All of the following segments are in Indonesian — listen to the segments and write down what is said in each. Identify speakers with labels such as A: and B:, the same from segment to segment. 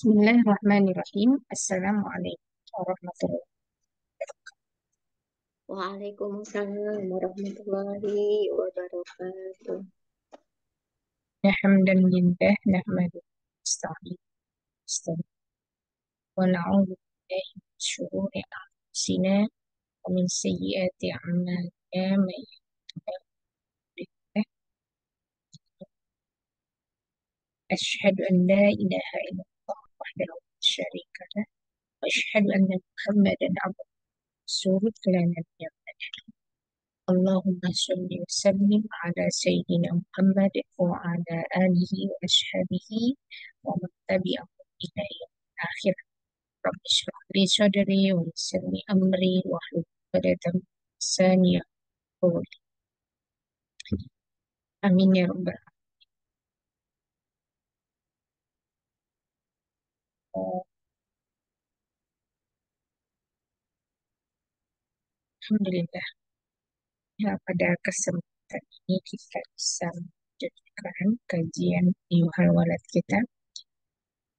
A: Bismillahirrahmanirrahim. Assalamualaikum warahmatullahi
B: Waalaikumsalam warahmatullahi wabarakatuh.
A: wabarakatuh. Hamdan lillah nahmaduhu wa na'udzu billahi min syururi anfusina wa min sayyiati a'malina may yahdihillah asyhadu an la ilaha illallah wahdahu la syarika lah wa asyhadu anna Muhammadan abduhu wa rasuluh la nabiyya ba'dahu. Allahumma shalli wa sallim ala sayyidina Muhammad wa ala alihi wa ashabihi wa man tabi'ahum ila yaumil akhir. Rabbi shrah li sadri wa yassir li amri wahlul 'uqdatam min lisani yafqahu qawli. Amin ya rabbal alamin. Alhamdulillah, ya, pada kesempatan ini kita bisa menjadikan kajian Yuhal Walad kita.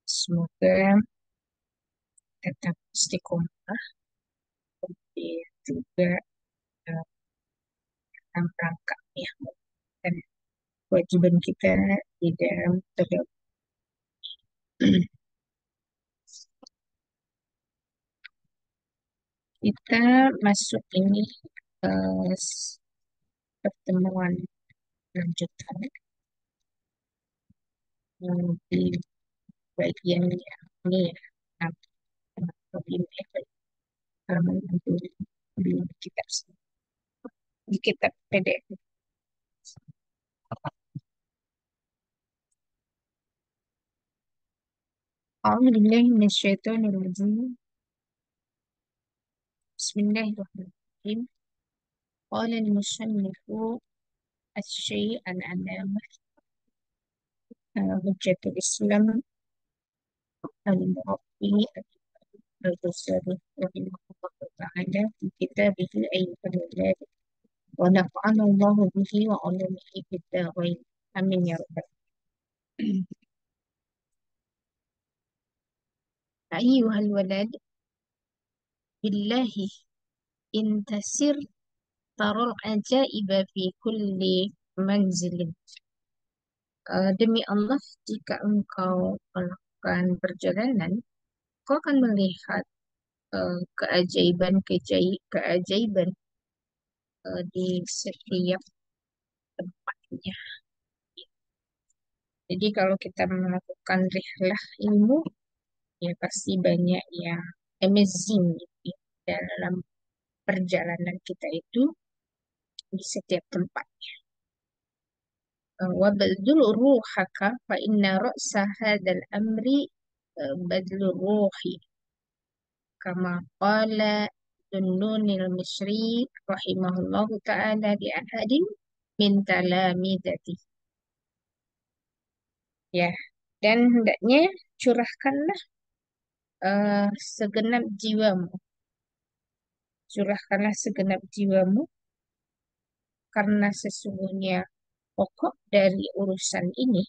A: Semoga tetap istiqomah dan juga eh, dalam rangka ya dan kewajiban kita di dalam terdakwa. Kita masuk ini eh, s- pertemuan lanjutan di bagian yang ini ya. Nah, ini di kitab di kitab PDF. A'udzubillahi minasyaitonirrajim. Bismillahirrahmanirrahim. Qala al-musannifu asy-syai' al-'allamah Hujjatul Islam al-Mu'affi al-Ghazali rahimahullah ta'ala fi kitabih Ayyuhal Walad wa nafa'ana Allah bihi wa 'ulumihi fid dharain. Amin ya rabbal alamin. Ayyuhal walad billahi intasir taral ajaiba fi kulli manzilin. Demi Allah, jika engkau melakukan perjalanan, kau akan melihat keajaiban di setiap tempatnya. Jadi kalau kita melakukan rihlah ilmu, ya pasti banyak yang amazing gitu ya, dalam perjalanan kita itu di setiap tempat. وَبَذْلُ رُوحَكَ فَإِنَّ رَأْسَ هَذَا الْأَمْرِ بَذْلُ الرُّوحِ كما قال ذو النون المصري رحمه الله تعالى لأحد من تلامذته. Ya, dan hendaknya curahkanlah segenap jiwamu. Curahkanlah segenap jiwamu karena sesungguhnya pokok dari urusan ini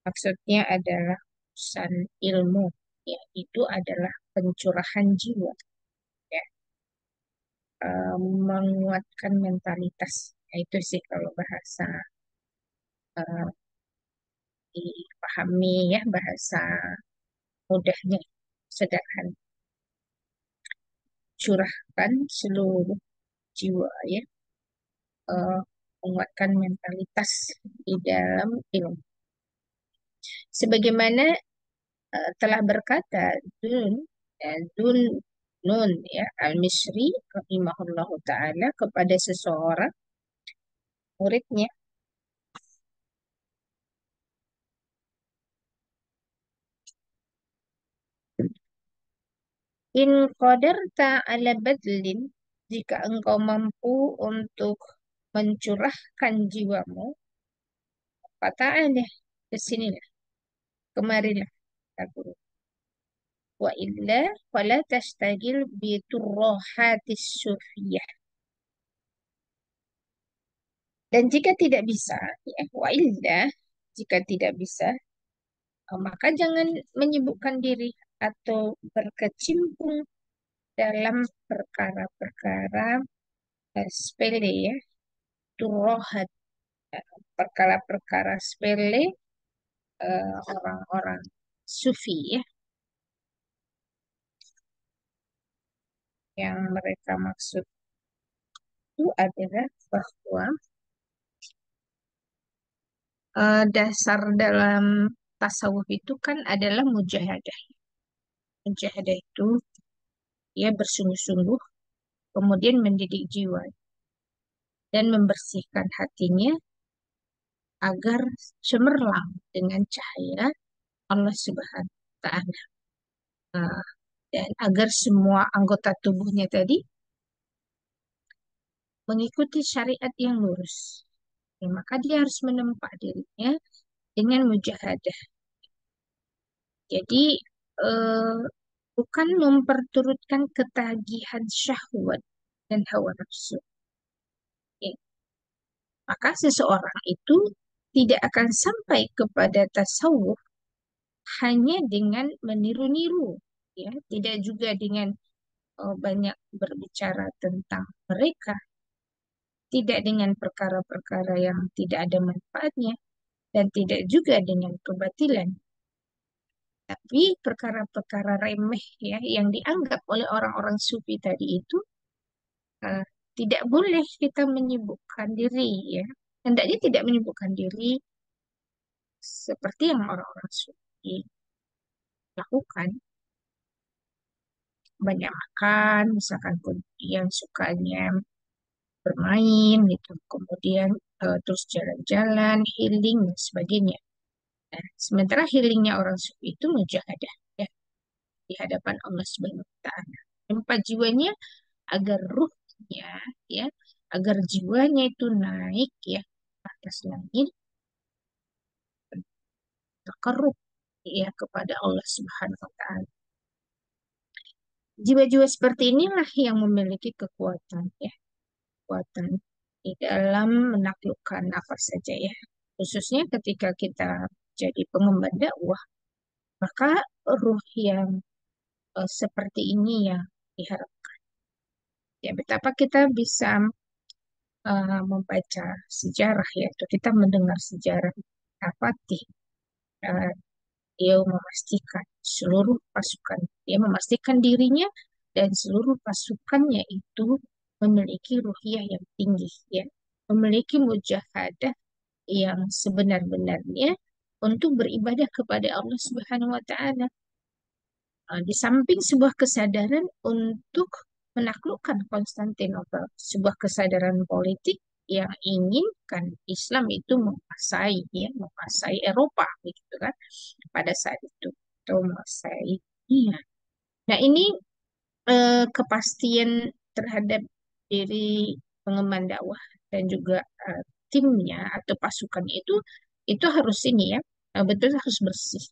A: maksudnya adalah urusan ilmu, ya, itu adalah pencurahan jiwa, ya, menguatkan mentalitas. Ya, itu sih kalau bahasa eh, dipahami ya, bahasa mudahnya, sederhana. Curahkan seluruh jiwa ya, eh, menguatkan mentalitas di dalam ilmu. Sebagaimana telah berkata Dun Dun Nun ya Al-Misri rahimahullahu taala kepada seseorang muridnya, in qadarta ala badlin, jika engkau mampu untuk mencurahkan jiwamu, fata'ala, kesinilah, kemarilah, kata guru. Wa illa fala tastagil bi turrahatis sufiyah. Dan jika tidak bisa, ya, wa illa, jika tidak bisa, Maka jangan menyibukkan diri atau berkecimpung dalam perkara-perkara sepele ya, turohat, perkara-perkara sepele orang-orang sufi ya, yang mereka maksud itu adalah bahwa dasar dalam tasawuf itu kan adalah mujahadah. Mujahadah itu ya bersungguh-sungguh, kemudian mendidik jiwa dan membersihkan hatinya agar cemerlang dengan cahaya Allah Subhanahu wa Ta'ala. Nah, dan agar semua anggota tubuhnya tadi mengikuti syariat yang lurus. Ya, maka dia harus menempa dirinya dengan mujahadah. Jadi eh, bukan memperturutkan ketagihan syahwat dan hawa nafsu. Ya, maka seseorang itu tidak akan sampai kepada tasawuf hanya dengan meniru-niru, ya, tidak juga dengan banyak berbicara tentang mereka, tidak dengan perkara-perkara yang tidak ada manfaatnya, dan tidak juga dengan kebatilan. Tapi perkara-perkara remeh ya yang dianggap oleh orang-orang sufi tadi itu eh, tidak boleh kita menyibukkan diri ya. Hendaknya tidak menyibukkan diri seperti yang orang-orang sufi lakukan. Banyak makan, misalkan kemudian sukanya bermain gitu, kemudian terus jalan-jalan, healing dan sebagainya. Nah, sementara healingnya orang sufi itu mujahadah ya di hadapan Allah Subhanahu wa Ta'ala. Tempat jiwanya agar ruhnya ya, agar jiwanya itu naik ya ke atas langit, takarrub ya kepada Allah Subhanahu wa Ta'ala. Jiwa-jiwa seperti inilah yang memiliki kekuatan ya, kekuatan di dalam menaklukkan apa saja ya. Khususnya ketika kita jadi pengemban dakwah, maka ruh yang seperti ini yang diharapkan. Ya, betapa kita bisa membaca sejarah ya, atau kita mendengar sejarah Al-Fatih. Uh, dia memastikan seluruh pasukan, dia memastikan dirinya dan seluruh pasukannya itu memiliki ruhiyah yang tinggi ya, memiliki mujahadah yang sebenar-benarnya untuk beribadah kepada Allah Subhanahu wa Ta'ala. Di samping sebuah kesadaran untuk menaklukkan Konstantinopel, sebuah kesadaran politik yang inginkan Islam itu menguasai ya, menguasai Eropa begitu kan pada saat itu atau menguasai dunia. Nah, ini kepastian terhadap diri pengemban dakwah dan juga timnya atau pasukan itu harus ini ya, betul harus bersih.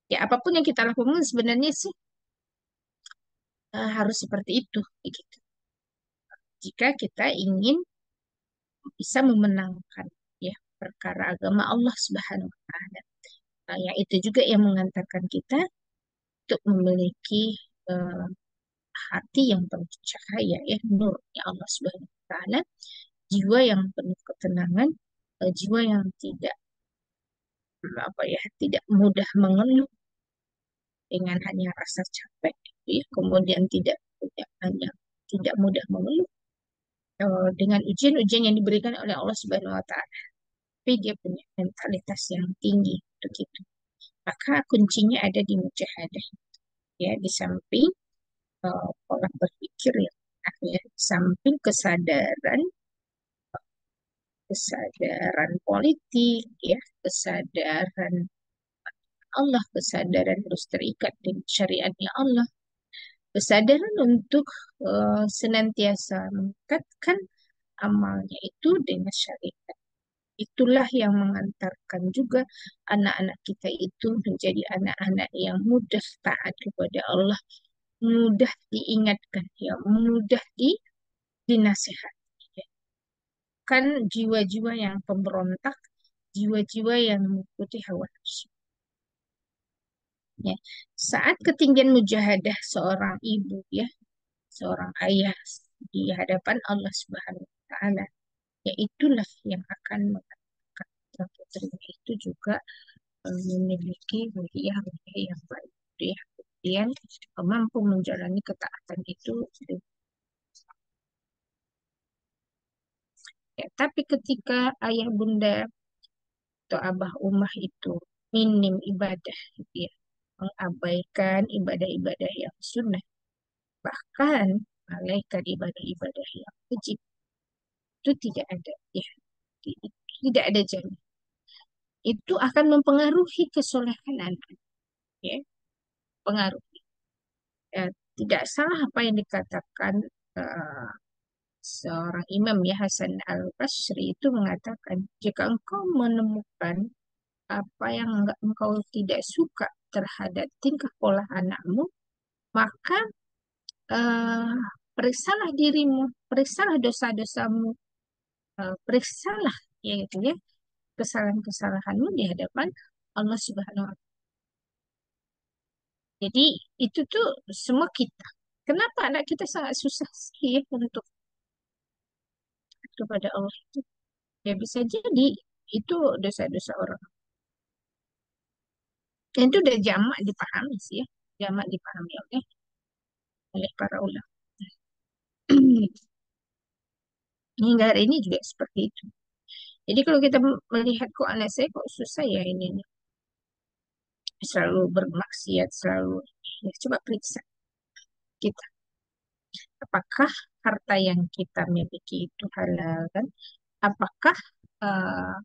A: Ya, apapun yang kita lakukan sebenarnya sih harus seperti itu, gitu. Jika kita ingin bisa memenangkan ya perkara agama Allah Subhanahu wa Ta'ala. Nah, yang itu juga yang mengantarkan kita untuk memiliki eh, hati yang penuh cahaya ya, nur ya Allah Subhanahu wa Ta'ala, jiwa yang penuh ketenangan, jiwa yang tidak apa ya, tidak mudah mengeluh dengan hanya rasa capek, gitu ya. Kemudian tidak hanya tidak mudah mengeluh dengan ujian-ujian yang diberikan oleh Allah Subhanahu wa Ta'ala, tapi dia punya mentalitas yang tinggi untuk itu. Maka kuncinya ada di mujahadah ya, di samping pola berpikir yang ya, di samping kesadaran politik ya, kesadaran Allah, kesadaran harus terikat dengan syariatnya Allah, kesadaran untuk senantiasa meningkatkan amalnya itu dengan syariat. Itulah yang mengantarkan juga anak-anak kita itu menjadi anak-anak yang mudah taat kepada Allah, mudah diingatkan, ya, mudah dinasehati. Kan jiwa-jiwa yang pemberontak, jiwa-jiwa yang mengikuti hawa nafsu. Ya. Saat ketinggian mujahadah seorang ibu ya, seorang ayah di hadapan Allah Subhanahu wa taala, yaitulah yang akan mengatakan putrinya itu juga memiliki ruhiyah yang baik gitu ya. Kemudian mampu menjalani ketaatan itu. Ya, tapi ketika ayah bunda atau abah umah itu minim ibadah, gitu ya, mengabaikan ibadah-ibadah yang sunnah, bahkan malaikat ibadah-ibadah yang wajib itu tidak ada, ya, tidak ada jaminan. Itu akan mempengaruhi kesolehan anak, ya, pengaruh. Ya, tidak salah apa yang dikatakan eh, seorang imam ya Hasan Al-Basri itu mengatakan, jika engkau menemukan apa yang engkau tidak suka terhadap tingkah pola anakmu, maka eh, periksalah dirimu, periksalah dosa-dosamu, periksalah ya gitu ya kesalahan-kesalahanmu di hadapan Allah Subhanahu wa Ta'ala. Jadi itu tuh semua kita. Kenapa anak kita sangat susah sih ya untuk kepada Allah itu? Ya bisa jadi itu dosa-dosa orang. Dan itu udah jamak dipahami sih ya, jamak dipahami oleh para ulama. Hingga hari ini juga seperti itu. Jadi kalau kita melihat kok anak saya kok susah ya ini nih. Selalu bermaksiat, selalu ya, coba periksa kita. Apakah harta yang kita miliki itu halal kan? Apakah eh,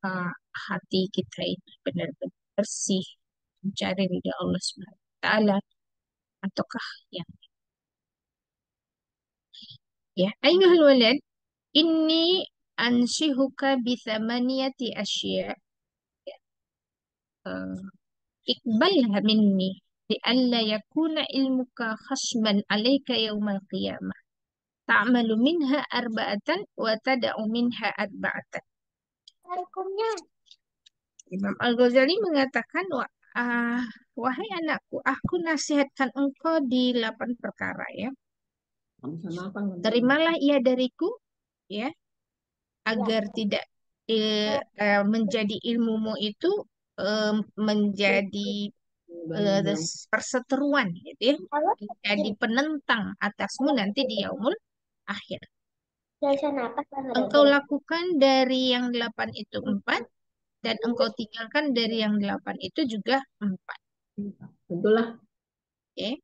A: eh, hati kita itu benar-benar bersih, mencari ridha Allah Subhanahu wa taala, ataukah yang ya ayyuhal walad inni anshihuka bi thamaniyati asya, اقبلها مني لئلا يكون علمك خصما عليك يوم القيامة تعمل منها أربعة وتدع منها أربعة. Imam Al-Ghazali mengatakan, wahai anakku, aku nasihatkan engkau di 8 perkara ya. Terimalah ia dariku ya, agar tidak menjadi ilmumu itu menjadi perseteruan gitu ya, jadi penentang atasmu nanti di yaumul akhir. Engkau lakukan dari yang 8 itu 4, dan engkau tinggalkan dari yang 8 itu juga 4.
B: Itulah.
A: Oke.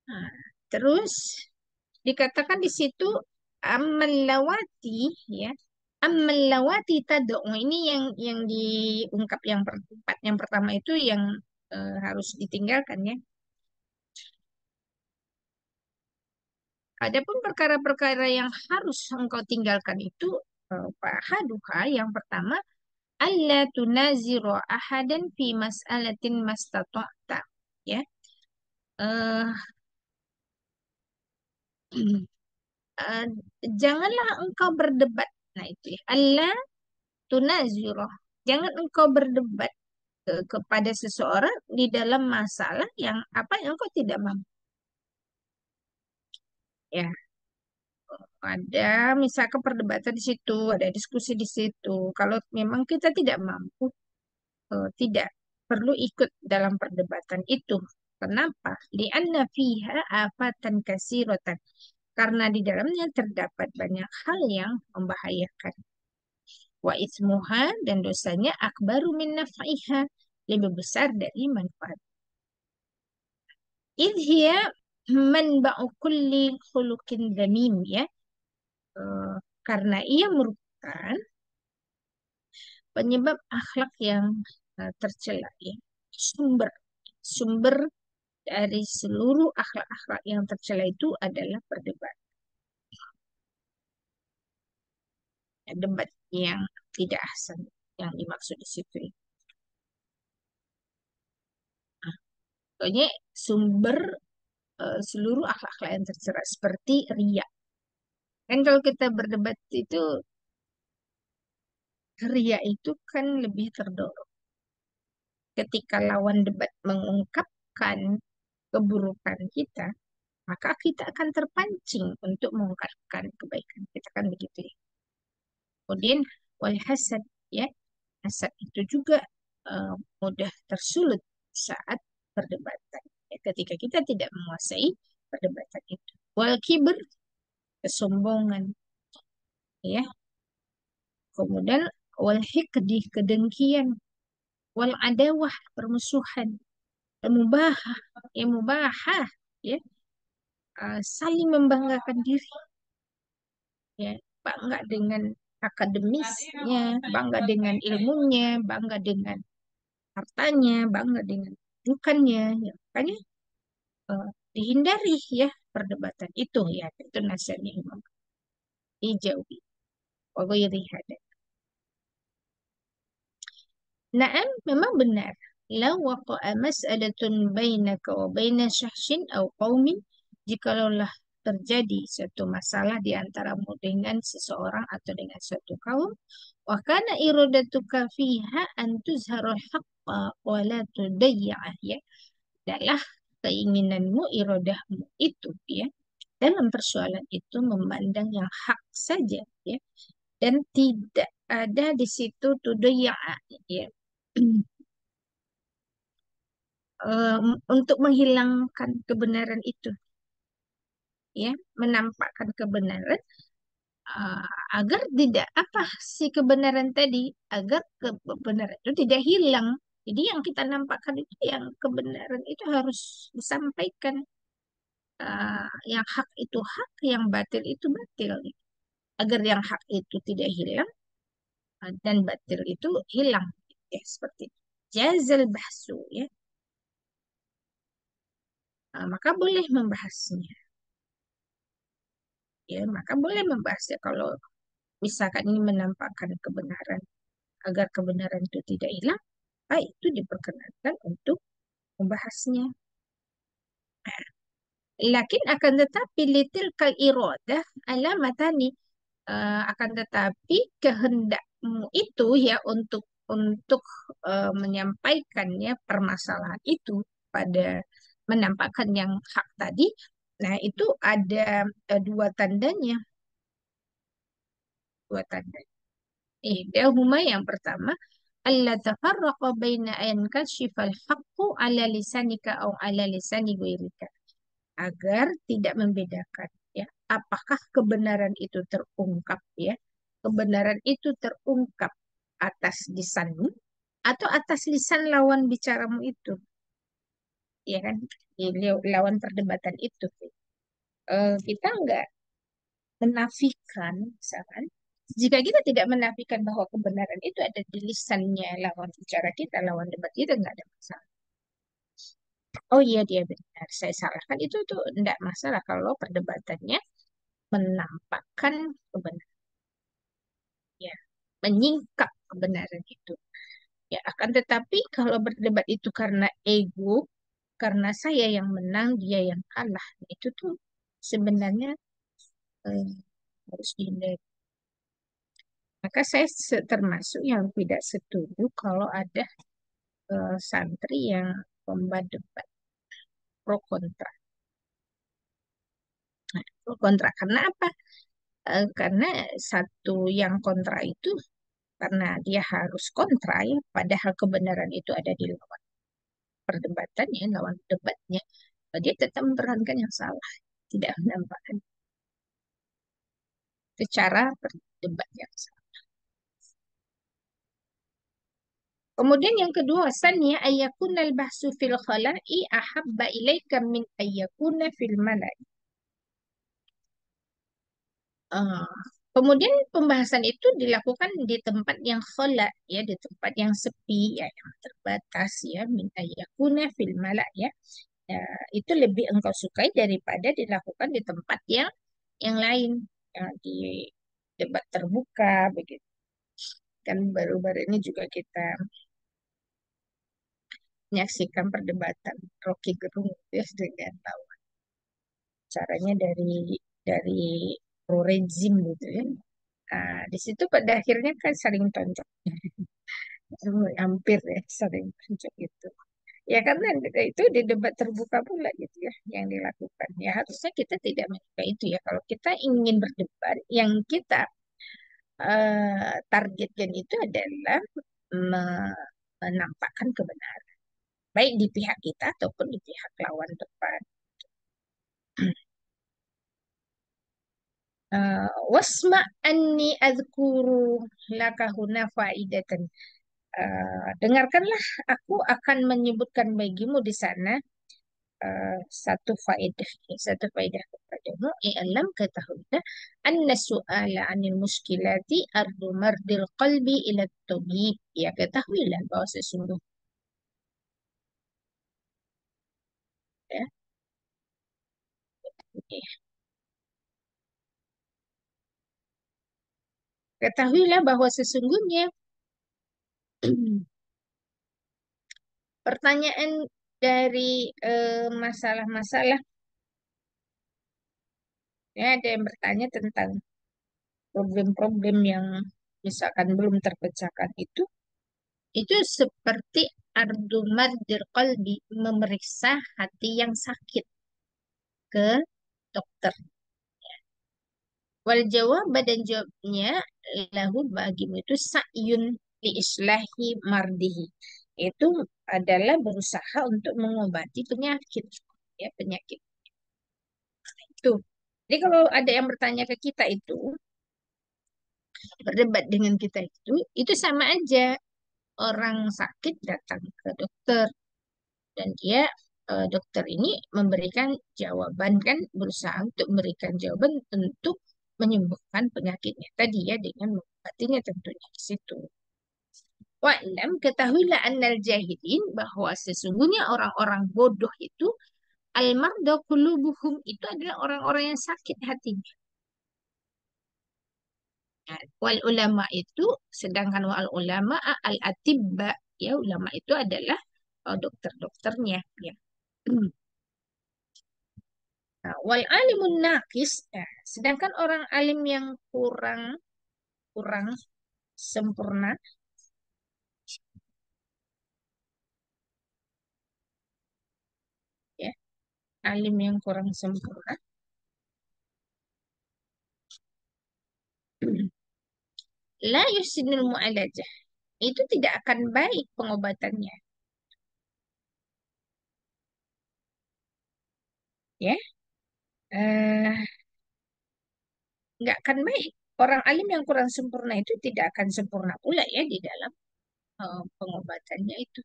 A: Nah, terus dikatakan di situ amalawati ya. Amalawati tad'u, ini yang diungkap yang perempat. Yang pertama itu yang harus ditinggalkan ya. Adapun perkara-perkara yang harus engkau tinggalkan itu fahaduha, yang pertama alla tunaziru ahadan fi mas'alatin mastata'ta ya. Eh eh, janganlah engkau berdebat. Nah itu ya. Alla tunaziru. Jangan engkau berdebat kepada seseorang di dalam masalah yang apa yang engkau tidak mampu. Ya, ada misalkan perdebatan di situ, ada diskusi di situ. Kalau memang kita tidak mampu, tidak perlu ikut dalam perdebatan itu. Kenapa? Li'anna fiha afatan kasiratan. Karena di dalamnya terdapat banyak hal yang membahayakan. Wa ismuha, dan dosanya akbaru min naf'iha, lebih besar dari manfaat. Idhia manba'u kulli khuluqin dhamim ya. Eh, karena ia merupakan penyebab akhlak yang tercela ya. Sumber sumber dari seluruh akhlak-akhlak yang tercela itu adalah perdebatan. Ya, debat yang tidak asal yang dimaksud di situ. Nah, pokoknya sumber seluruh akhlak-akhlak yang tercela seperti riya. Kan kalau kita berdebat itu ria itu kan lebih terdorong. Ketika lawan debat mengungkapkan keburukan kita, maka kita akan terpancing untuk mengungkapkan kebaikan kita kan begitu ya. Kemudian wal hasad ya, hasad itu juga mudah tersulut saat perdebatan. Ya, ketika kita tidak menguasai perdebatan itu. Wal kibr, kesombongan ya. Kemudian wal hikdi, kedengkian, wal adawah, permusuhan, mubahah, ya mubahah ya, saling membanggakan diri ya, bangga dengan akademisnya, bangga dengan ilmunya, bangga dengan hartanya, bangga dengan dudukannya ya. Makanya dihindari ya perdebatan itu ya, itu nasihatnya Imam, dijauhi wa ghairi hada. Naam, memang benar. La waqa'a mas'alatun bainaka wa baina syahsin aw qaumin, jikalau terjadi suatu masalah di antaramu dengan seseorang atau dengan suatu kaum, wa kana iradatuka fiha an tuzharul haqqa wa la tudayya'ah ya. Adalah keinginanmu, iradahmu itu ya, dalam persoalan itu memandang yang hak saja ya, dan tidak ada di situ tudayya'ah ya. Untuk menghilangkan kebenaran itu ya, menampakkan kebenaran, uh, agar tidak apa si kebenaran tadi, agar kebenaran itu tidak hilang. Jadi yang kita nampakkan itu yang kebenaran itu harus disampaikan. Yang hak itu hak, yang batil itu batil, agar yang hak itu tidak hilang, dan batil itu hilang ya, seperti itu. Jazal bahsu ya. Maka boleh membahasnya ya, maka boleh membahasnya kalau misalkan ini menampakkan kebenaran, agar kebenaran itu tidak hilang, itu diperkenankan untuk membahasnya. Lakin akan tetapi litil kal iradah alamatani, akan tetapi kehendakmu itu ya untuk menyampaikannya permasalahan itu pada menampakkan yang hak tadi. Nah, itu ada dua tandanya, dua tanda. Ihdahuma, yang pertama, alla tafarraqa baina an kashifal haqqu ala lisanika au ala lisani ghairika. Agar tidak membedakan ya, apakah kebenaran itu terungkap ya. Kebenaran itu terungkap atas lisanmu atau atas lisan lawan bicaramu itu. Ya kan? Lawan perdebatan itu. Kita enggak menafikan, misalkan, jika kita tidak menafikan bahwa kebenaran itu ada di lisannya lawan bicara kita, lawan debat kita, nggak ada masalah. Oh iya, dia benar, saya salah. Kan itu tuh enggak masalah kalau perdebatannya menampakkan kebenaran, ya, menyingkap kebenaran itu. Ya, akan tetapi kalau berdebat itu karena ego, karena saya yang menang, dia yang kalah, itu tuh sebenarnya eh, harus dihindari. Maka saya termasuk yang tidak setuju kalau ada santri yang lomba debat pro kontra. Nah, pro kontra karena apa? Karena satu yang kontra itu karena dia harus kontra ya, padahal kebenaran itu ada di lawan perdebatannya, lawan debatnya. Dia tetap memperankan yang salah, tidak menampakkan secara berdebat yang salah. Kemudian yang kedua, sanya ayakuna al-bahsu fil khala'i ahabba ilaika min ayakuna fil mala'i. Ah, kemudian pembahasan itu dilakukan di tempat yang khala, ya, di tempat yang sepi, ya, yang terbatas, ya, min ayakuna fil mala, ya. Ya, itu lebih engkau sukai daripada dilakukan di tempat yang lain, ya, di debat terbuka, begitu. Kan baru-baru ini juga kita menyaksikan perdebatan Rocky Gerung ya, dengan lawan. Caranya dari pro rezim gitu ya. Di situ pada akhirnya kan saling tonjok. Hampir ya saling tonjok itu. Ya karena itu di debat terbuka pula gitu ya yang dilakukan. Ya harusnya kita tidak menyukai itu ya. Kalau kita ingin berdebat, yang kita targetkan itu adalah menampakkan kebenaran. Baik di pihak kita ataupun di pihak lawan depan. Wasma anni adhkuru laka huna faidatan. Dengarkanlah, aku akan menyebutkan bagimu di sana satu faedah, satu faedah kepadamu. I'lam, ketahuilah, anna su'ala anil muskilati ardu mardil qalbi ila tabib. Ya, ketahuilah bahwa sesungguhnya, ya, ketahuilah bahwa sesungguhnya pertanyaan dari masalah-masalah, ya, ada yang bertanya tentang problem-problem yang misalkan belum terpecahkan itu seperti ardu maddir qalbi, memeriksa hati yang sakit ke dokter. Wal jawab, dan jawabnya, lahu bagimu itu sa'yun li islahi mardihi. Itu adalah berusaha untuk mengobati penyakit, ya, penyakit itu. Jadi kalau ada yang bertanya ke kita itu, berdebat dengan kita itu sama aja orang sakit datang ke dokter dan dia dokter ini memberikan jawaban, kan berusaha untuk memberikan jawaban untuk menyembuhkan penyakitnya tadi ya dengan mengobatinya tentunya di situ. Wa'lam, ketahuilah annal jahilin, bahwa sesungguhnya orang-orang bodoh itu al-marda qulubuhum, itu adalah orang-orang yang sakit hatinya. Nah, wal ulama itu, sedangkan wal ulama al atibba, ya, ulama itu adalah dokter-dokternya ya. Nah, wal alimun naqis, ya, sedangkan orang alim yang kurang kurang sempurna, ya, alim yang kurang sempurna, la yusinul mu'alajah, itu tidak akan baik pengobatannya, ya. eh, nggak akan baik. Orang alim yang kurang sempurna itu tidak akan sempurna pula ya di dalam pengobatannya itu.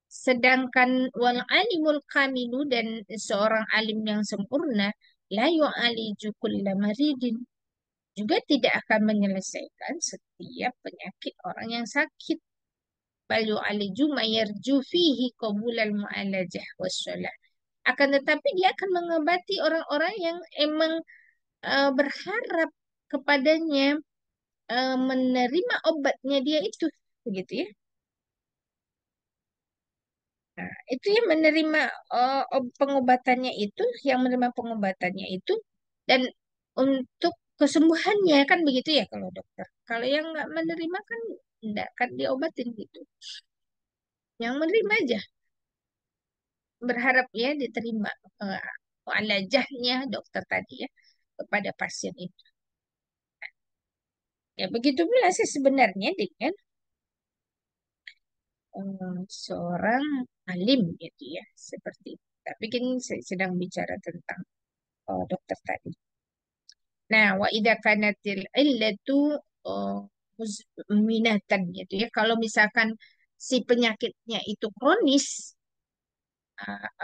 A: Sedangkan wal alimul kamilu, dan seorang alim yang sempurna, la yu'aliju kulla maridin, juga tidak akan menyelesaikan setiap penyakit orang yang sakit. Bal yu'aliju mayarju fihi qabulal mu'alajah wassalah. Akan tetapi dia akan mengobati orang-orang yang emang berharap kepadanya, menerima obatnya dia itu, begitu ya. Nah, itu yang menerima pengobatannya itu, yang menerima pengobatannya itu, dan untuk kesembuhannya kan begitu ya kalau dokter. Kalau yang nggak menerima kan enggak akan diobatin gitu. Yang menerima aja, berharap ya diterima uh, mualajahnya dokter tadi ya kepada pasien itu. Ya begitu pula sih sebenarnya dengan seorang alim gitu ya, seperti itu. Tapi kan saya sedang bicara tentang dokter tadi. Nah, wa idza kanatil illatu uh, muzminatan gitu ya. Kalau misalkan si penyakitnya itu kronis,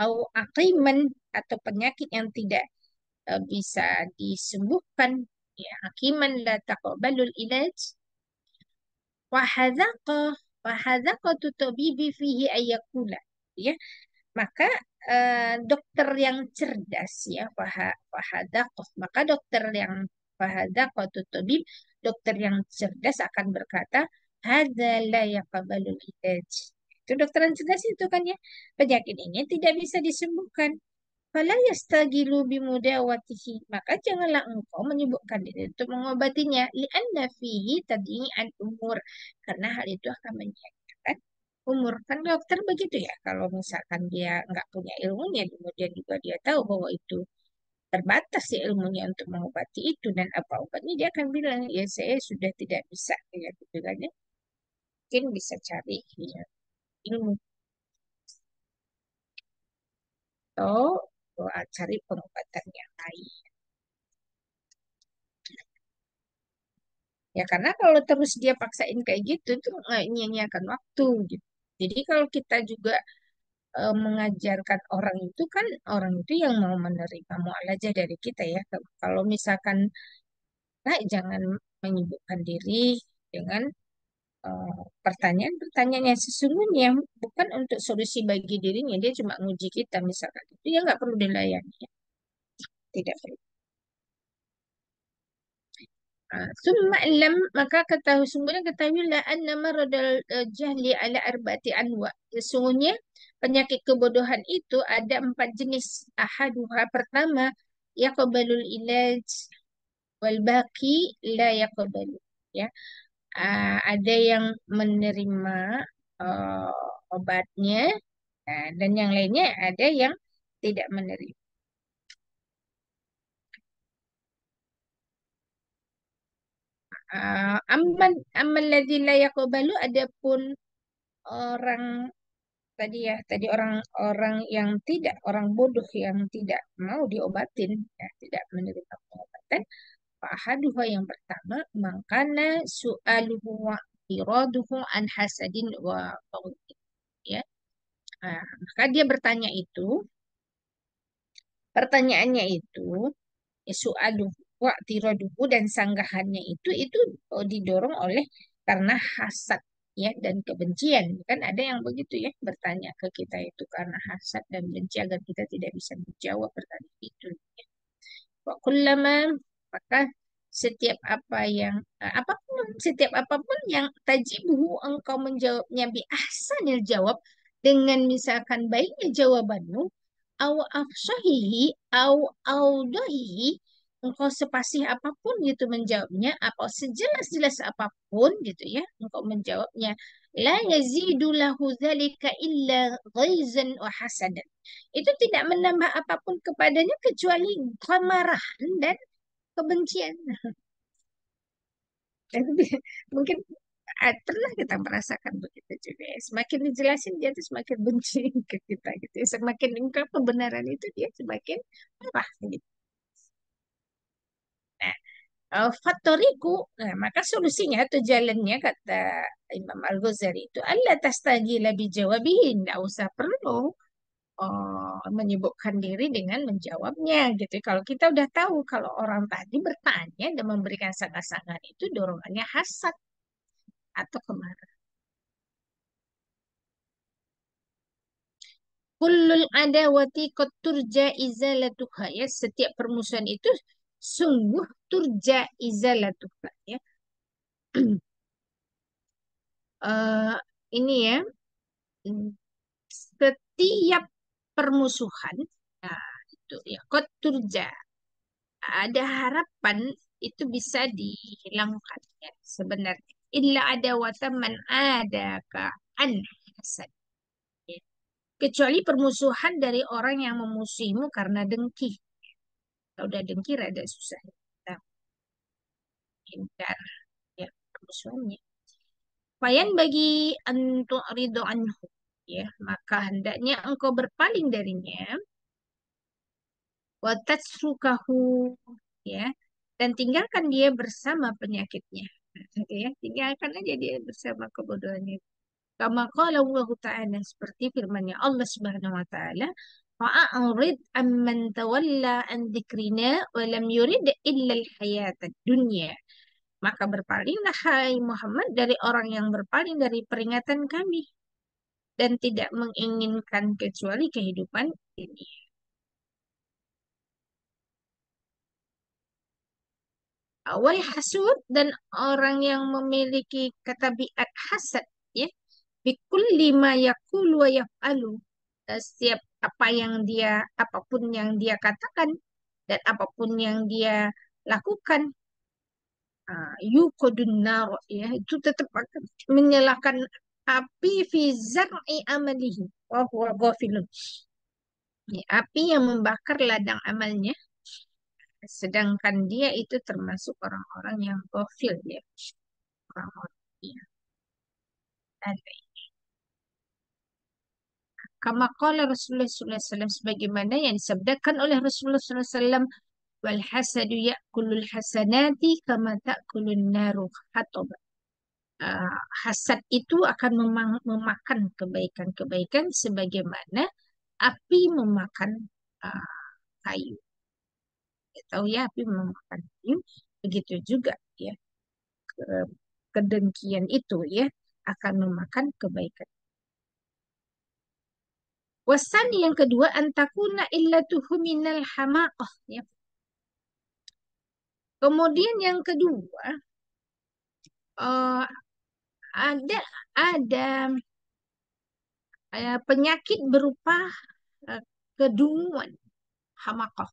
A: au aqiman, atau penyakit yang tidak bisa disembuhkan, ya, hakiman la taqbalul ilaj, wa hadzaqa wa hadzaqatu tabibi fihi ayakula, ya. Maka dokter yang cerdas ya, fahadakoh, maka dokter yang fahadakoh tabib, dokter yang cerdas akan berkata, hadza la yaqbalul ilaj. Itu dokter yang cerdas itu kan ya, penyakit ini tidak bisa disembuhkan. Fala yastagilu bimudawatihi. Maka janganlah engkau menyibukkan diri untuk mengobatinya. Lianna fihi tadyi'an umur. Karena hal itu akan menyia-nyiakan umur. Kan dokter begitu ya. Kalau misalkan dia nggak punya ilmunya, kemudian juga dia tahu bahwa itu terbatas ya ilmunya untuk mengobati itu dan apa obatnya, dia akan bilang, ya saya sudah tidak bisa. Ya, gitu kan ya. Mungkin bisa cari ya, ilmu atau cari pengobatan yang lain. Ya karena kalau terus dia paksain kayak gitu tuh nggak nyanyiakan waktu gitu. Jadi kalau kita juga mengajarkan orang itu kan orang itu yang mau menerima mualaja dari kita ya. Kalau misalkan nah, jangan menyibukkan diri dengan pertanyaan-pertanyaan yang sesungguhnya bukan untuk solusi bagi dirinya. Dia cuma nguji kita misalkan itu ya nggak perlu dilayani ya. Tidak perlu. Summa lam maka ketahui sungguhnya ketahuilah anna maradal jahli ala arba'ati anwa. Sesungguhnya penyakit kebodohan itu ada 4 jenis. Ahaduha pertama yaqbalul ilaj wal baqi la yaqbalu. Ya, ada yang menerima obatnya, dan yang lainnya ada yang tidak menerima. Amman amman ladzi la yaqbalu adapun orang tadi ya, tadi orang-orang yang tidak, orang bodoh yang tidak mau diobatin, ya, tidak menerima pengobatan. Fahaduha yang pertama, mangkana su'aluhu wa iraduhu an hasadin wa baghdin. Ya. Maka dia bertanya itu, pertanyaannya itu, ya, su'aluhu wa iraduhu dan sanggahannya itu didorong oleh karena hasad ya dan kebencian. Kan ada yang begitu ya, bertanya ke kita itu karena hasad dan benci agar kita tidak bisa menjawab pertanyaan itu. Wa kullama maka setiap apapun yang tajibuhu engkau menjawabnya bi ahsanil jawab dengan misalkan baiknya jawabanmu au afsahihi au audahihi, engkau sepasih apapun gitu menjawabnya, apa sejelas-jelas apapun gitu ya engkau menjawabnya, la yazidu lahu dzalika illa ghaizan wa hasadan, itu tidak menambah apapun kepadanya kecuali kemarahan dan kebencian. Dan mungkin pernah kita merasakan begitu juga ya. Semakin dijelasin dia tuh semakin benci ke kita gitu ya. Semakin ungkap kebenaran itu dia semakin marah gitu. Nah, faktoriku, nah, maka solusinya atau jalannya kata Imam Al-Ghazali itu Allah tastajila bijawabihin, nggak usah perlu menyibukkan diri dengan menjawabnya gitu. Kalau kita udah tahu kalau orang tadi bertanya dan memberikan sangat-sangat itu dorongannya hasad atau kemarahan. Kullul adawati qad turja izalatuha ya, setiap permusuhan itu sungguh turja izalatuha ya. Eh, ini ya, setiap permusuhan, nah itu ya qad turja, ada harapan itu bisa dihilangkan ya sebenarnya. Illa ada wataman ada ka an hasad. Ya. Kecuali permusuhan dari orang yang memusuhimu karena dengki. Kalau udah dengki rada susah kita hindar ya permusuhannya. Fayan bagi antu ridho anhu ya, maka hendaknya engkau berpaling darinya, watatsrukahu ya, dan tinggalkan dia bersama penyakitnya. Gitu ya, tinggalkan aja dia bersama kebodohannya. Kama qala Allah Ta'ala, seperti firman-Nya Allah Subhanahu wa taala, fa'arid amman tawalla an dzikrina wa lam yurid illa al-hayatad dunya. Maka berpalinglah hai Muhammad dari orang yang berpaling dari peringatan kami dan tidak menginginkan kecuali kehidupan ini. Awal hasud, dan orang yang memiliki ketabiat hasad ya, bikul lima yakulu wa yaf'alu, setiap apapun yang dia katakan dan apapun yang dia lakukan, yuqadun nar, ya, itu tetap akan menyalakan api fi zar'i amalihi wa huwa ghafilun. Ya, api yang membakar ladang amalnya, sedangkan dia itu termasuk orang-orang yang ghafil, ya, orang-orang yang lalai. Kama qala Rasulullah sallallahu alaihi wasallam, sebagaimana yang disabdakan oleh Rasulullah sallallahu alaihi wasallam, wal hasadu ya'kulul hasanati kama ta'kulun naru hatab. Hasad itu akan memakan kebaikan-kebaikan sebagaimana api memakan uh, kayu. Tahu ya, api memakan kayu. Begitu juga ya, kedengkian itu ya akan memakan kebaikan. Wasani yang kedua, antakuna illatuhu minal hamaqah, ya. Kemudian yang kedua, uh, ada ada penyakit berupa uh, kedunguan, hamakah.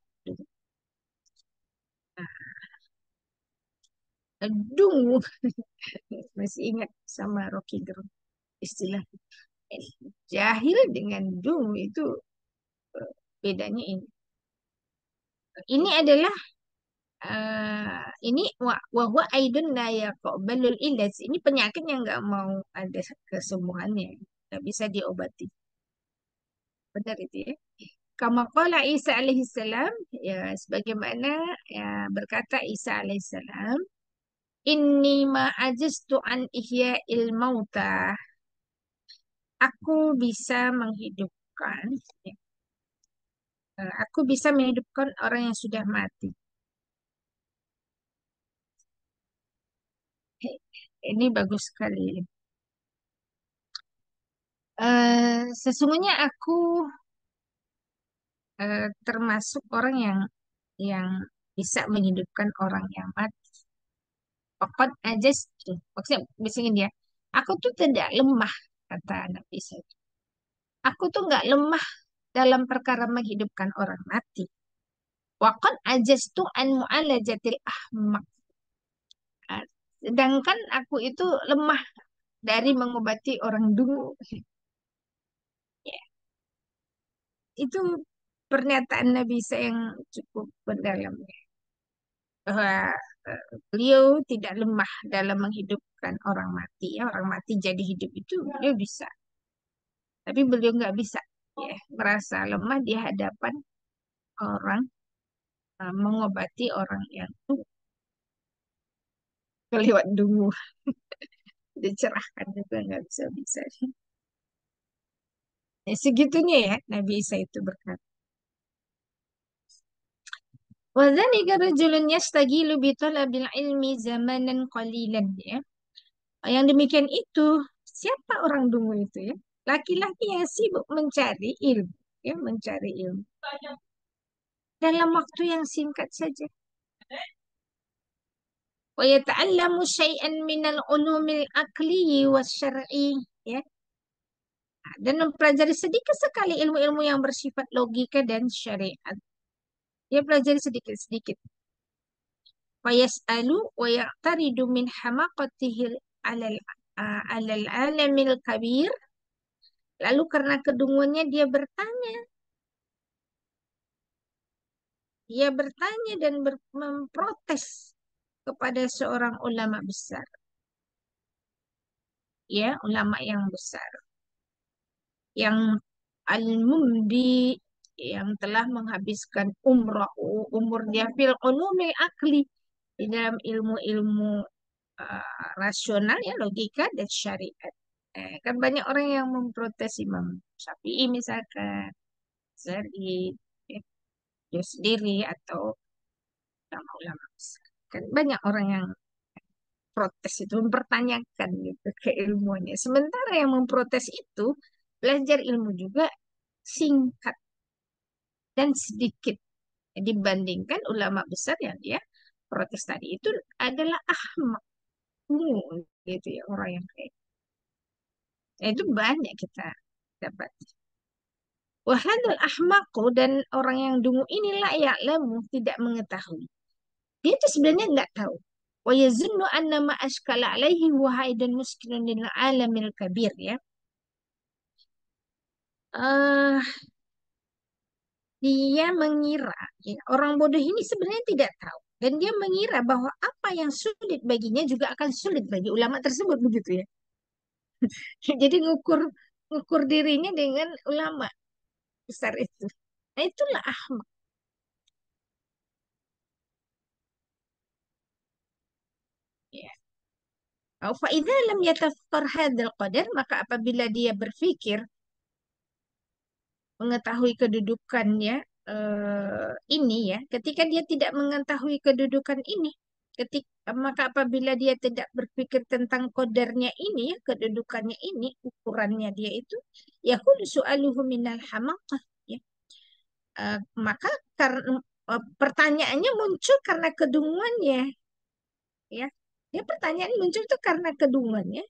A: Dungu, masih ingat sama Rocky Gerung istilah jahil dengan dungu itu, bedanya ini. Ini adalah ini wahwa aidun la yaqbalul ilaj. Ini penyakit yang nggak mau ada kesembuhannya, nggak bisa diobati. Benar itu ya. Kama qala Isa alaihi salam, ya, sebagaimana ya berkata Isa alaihi salam, inni ma ajaztu an ihya'il mauta. Aku bisa menghidupkan, ya, aku bisa menghidupkan orang yang sudah mati. Ini bagus sekali. Sesungguhnya aku termasuk orang yang bisa menghidupkan orang yang mati. Pokok aja tuh, maksudnya biasanya dia, aku tuh tidak lemah, kata Nabi SAW. Aku tuh nggak lemah dalam perkara menghidupkan orang mati. Waqad ajastu an mu'alajatil ahmaq. Ah, sedangkan aku itu lemah dari mengobati orang dungu. Ya, itu pernyataan Nabi saya yang cukup mendalam, ya. Bahwa beliau tidak lemah dalam menghidupkan orang mati. Ya, orang mati jadi hidup itu beliau bisa. Tapi beliau nggak bisa, ya, merasa lemah di hadapan orang, mengobati orang yang kelewat dungu. Dicerahkan juga nggak bisa-bisa. Ya, segitunya ya Nabi Isa itu berkata. Wadzalika rajulun yastagilu bi talabil ilmi zamanan qalilan, ya. Yang demikian itu, siapa orang dungu itu ya? Laki-laki yang sibuk mencari ilmu, ya, mencari ilmu dalam waktu yang singkat saja. Wa yata'allamu syai'an minal ulumil aqli wasyar'i, ya. Dan mempelajari sedikit sekali ilmu-ilmu yang bersifat logika dan syariat. Dia pelajari sedikit-sedikit. Wa yas'alu wa ya'taridu min hamaqatihi alal alal alamil kabir. Lalu karena kedunguannya dia bertanya dan memprotes kepada seorang ulama besar, ya, ulama yang besar, yang al-mumdi, yang telah menghabiskan umur dia fil ulumil akli, di dalam ilmu-ilmu rasional, ya, logika dan syariat. Kan banyak orang yang memprotes Imam Syafi'i misalkan, Zari, ya, dia sendiri atau ulama-ulama besar. Kan banyak orang yang protes itu, mempertanyakan gitu keilmuannya. Sementara yang memprotes itu belajar ilmu juga singkat dan sedikit dibandingkan ulama besar yang dia protes tadi itu adalah ahmak, gitu ya, orang yang kayak itu banyak kita dapat. Wahadul ahmaqu, dan orang yang dungu inilah ya'lamu, tidak mengetahui. Dia itu sebenarnya nggak tahu. Wa yazunnu anna ma ashkala alaihi wa haidan muskilun lil alamil kabir, ya. eh Dia mengira, ya, orang bodoh ini sebenarnya tidak tahu. Dan dia mengira bahwa apa yang sulit baginya juga akan sulit bagi ulama tersebut, begitu ya. Jadi ngukur ngukur dirinya dengan ulama besar itu. Nah, itulah ahmak. Ya. Fa'idha lam yatafakkar hadzal qadar, maka apabila dia berpikir mengetahui kedudukannya, ini ya, ketika dia tidak mengetahui kedudukan ini, maka apabila dia tidak berpikir tentang kodarnya ini ya, kedudukannya ini, ukurannya dia itu, yaqulu su'aluhu minal hamaqah, ya. Maka karena pertanyaannya muncul karena kedunguannya, ya. Dia pertanyaan muncul itu karena kedunguannya.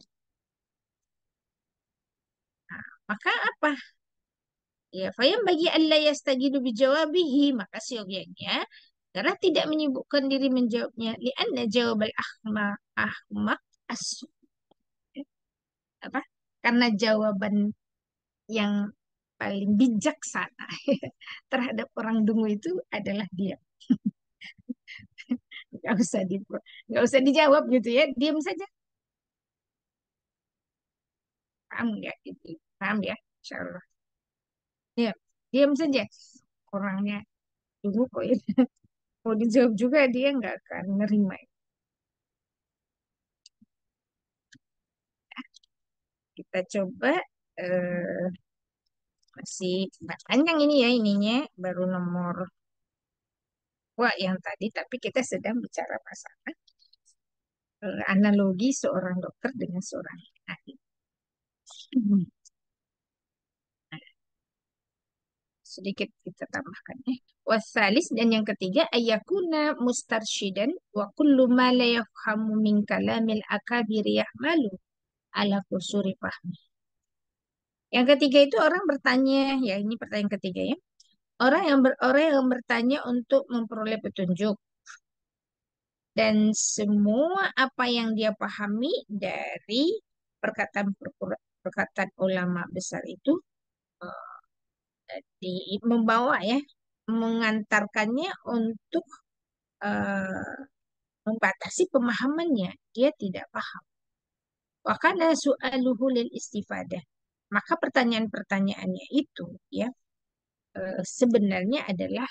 A: Maka apa? Ya, fayam bagi Allah yastajidu bijawabihi, maka siogianya karena tidak menyibukkan diri menjawabnya, lianna jawabal ahmak as apa? Karena jawaban yang paling bijaksana terhadap orang dungu itu adalah dia. Nggak usah di, nggak usah dijawab gitu ya, diam saja. Paham nggak itu? Paham ya? Insya Allah. Ya, diam saja. Orangnya dungu kok ya. Mau dijawab juga dia nggak akan nerima. Kita coba, eh, masih panjang ini ya ininya, baru nomor 2 yang tadi, tapi kita sedang bicara masalah analogi seorang dokter dengan seorang ahli. Hmm. Sedikit kita tambahkan ya. Wasalis, dan yang ketiga, ayakuna mustarsyidan wa kullu ma la yafhamu min kalamil akabiri yahmalu ala kusuri fahmi. Yang ketiga itu orang bertanya, ya ini pertanyaan ketiga ya. Orang yang bertanya untuk memperoleh petunjuk, dan semua apa yang dia pahami dari perkataan ulama besar itu, membawa ya, mengantarkannya untuk eh, membatasi pemahamannya. Dia tidak paham. Wa kana su'aluhu lil istifadah. Maka pertanyaan-pertanyaannya itu ya, sebenarnya adalah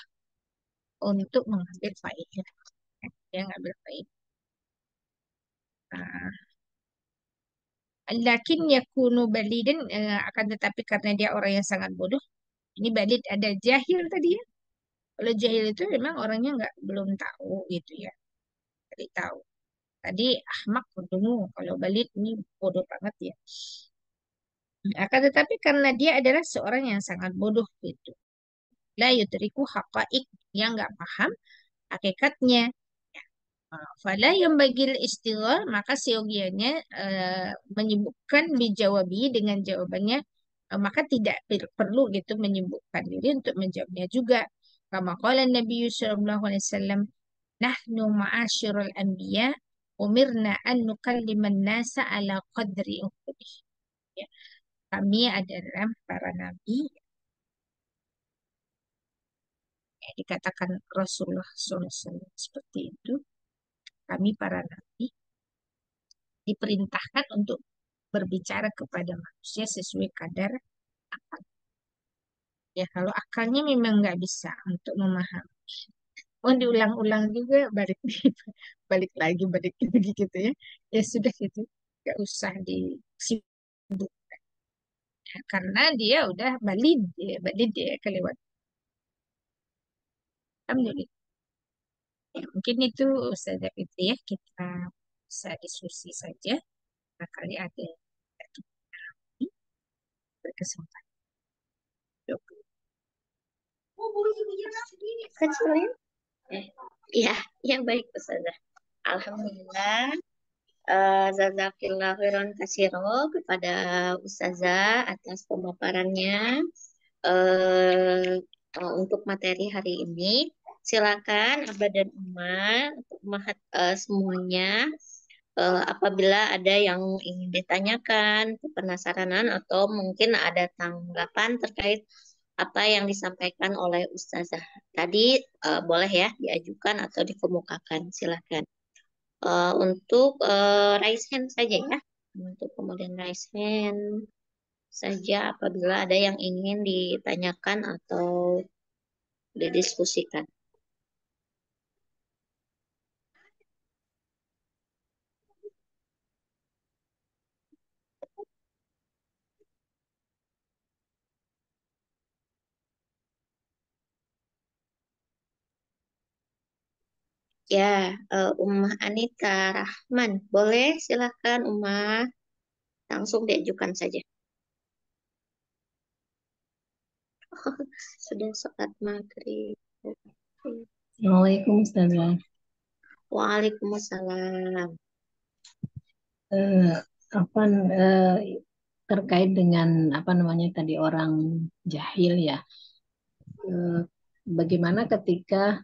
A: untuk mengambil faedah. Dia ngambil faedah. Nah, lakin yakunu balidan, akan tetapi karena dia orang yang sangat bodoh. Ini balid, ada jahil tadi ya. Kalau jahil itu memang orangnya nggak, belum tahu gitu ya. Tadi tahu. Tadi ahmak dungu. Kalau balid ini bodoh banget ya. Akan tetapi karena dia adalah seorang yang sangat bodoh gitu. La yudriku haqa'iq, dia nggak paham hakikatnya. Fala yang bagil istighfar, maka seyogianya menyibukkan bijawabi dengan jawabannya. Maka tidak perlu gitu menyibukkan diri untuk menjawabnya juga. Kama qala Nabi sallallahu alaihi wasallam, nahnu ma'asyirul anbiya umirna an nukalliman nasa ala qadri uqudih. Ya, kami adalah para nabi, ya, dikatakan Rasulullah SAW seperti itu. Kami para nabi diperintahkan untuk berbicara kepada manusia sesuai kadar akal. Ya, kalau akalnya memang nggak bisa untuk memahami. Oh, diulang-ulang juga, balik balik lagi, balik lagi gitu ya. Ya sudah gitu, nggak usah disibuk, ya, karena dia udah balid dia kelewat. Alhamdulillah. Ya, mungkin itu saja itu ya, kita bisa diskusi saja. Barangkali ada yang berkesempatan.
B: Kecilin? Eh, iya, ya baik Ustazah. Alhamdulillah. Jazakillah khairan kasiro kepada Ustazah atas pemaparannya. eh, untuk materi hari ini. Silakan Abah dan Uma, untuk semuanya. Apabila ada yang ingin ditanyakan, kepenasaranan, atau mungkin ada tanggapan terkait apa yang disampaikan oleh Ustazah tadi, boleh ya diajukan atau dikemukakan. Silakan. Untuk raise hand saja ya. Untuk kemudian raise hand saja apabila ada yang ingin ditanyakan atau didiskusikan. Ya, Ummah Anita Rahman, boleh silakan Ummah, langsung diajukan saja. Sudah sholat maghrib.
A: Assalamualaikum Ustazah.
B: Waalaikumsalam.
A: Eh, apa eh, terkait dengan apa namanya tadi orang jahil ya. Eh, Bagaimana ketika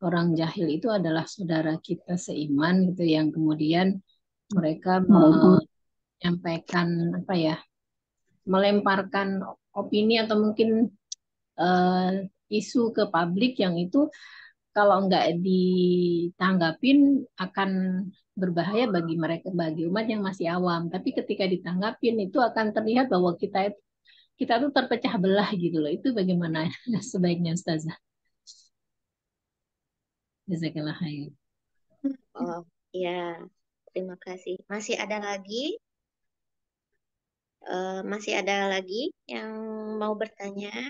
A: orang jahil itu adalah saudara kita seiman gitu yang kemudian mereka menyampaikan apa ya, melemparkan opini atau mungkin eh, isu ke publik yang itu kalau nggak ditanggapin akan berbahaya bagi mereka, bagi umat yang masih awam. Tapi ketika ditanggapin itu akan terlihat bahwa kita tuh terpecah belah gitu loh. Itu bagaimana sebaiknya Ustazah? Jazakallah khair.
B: Oh, ya. Terima kasih. Masih ada lagi yang mau bertanya?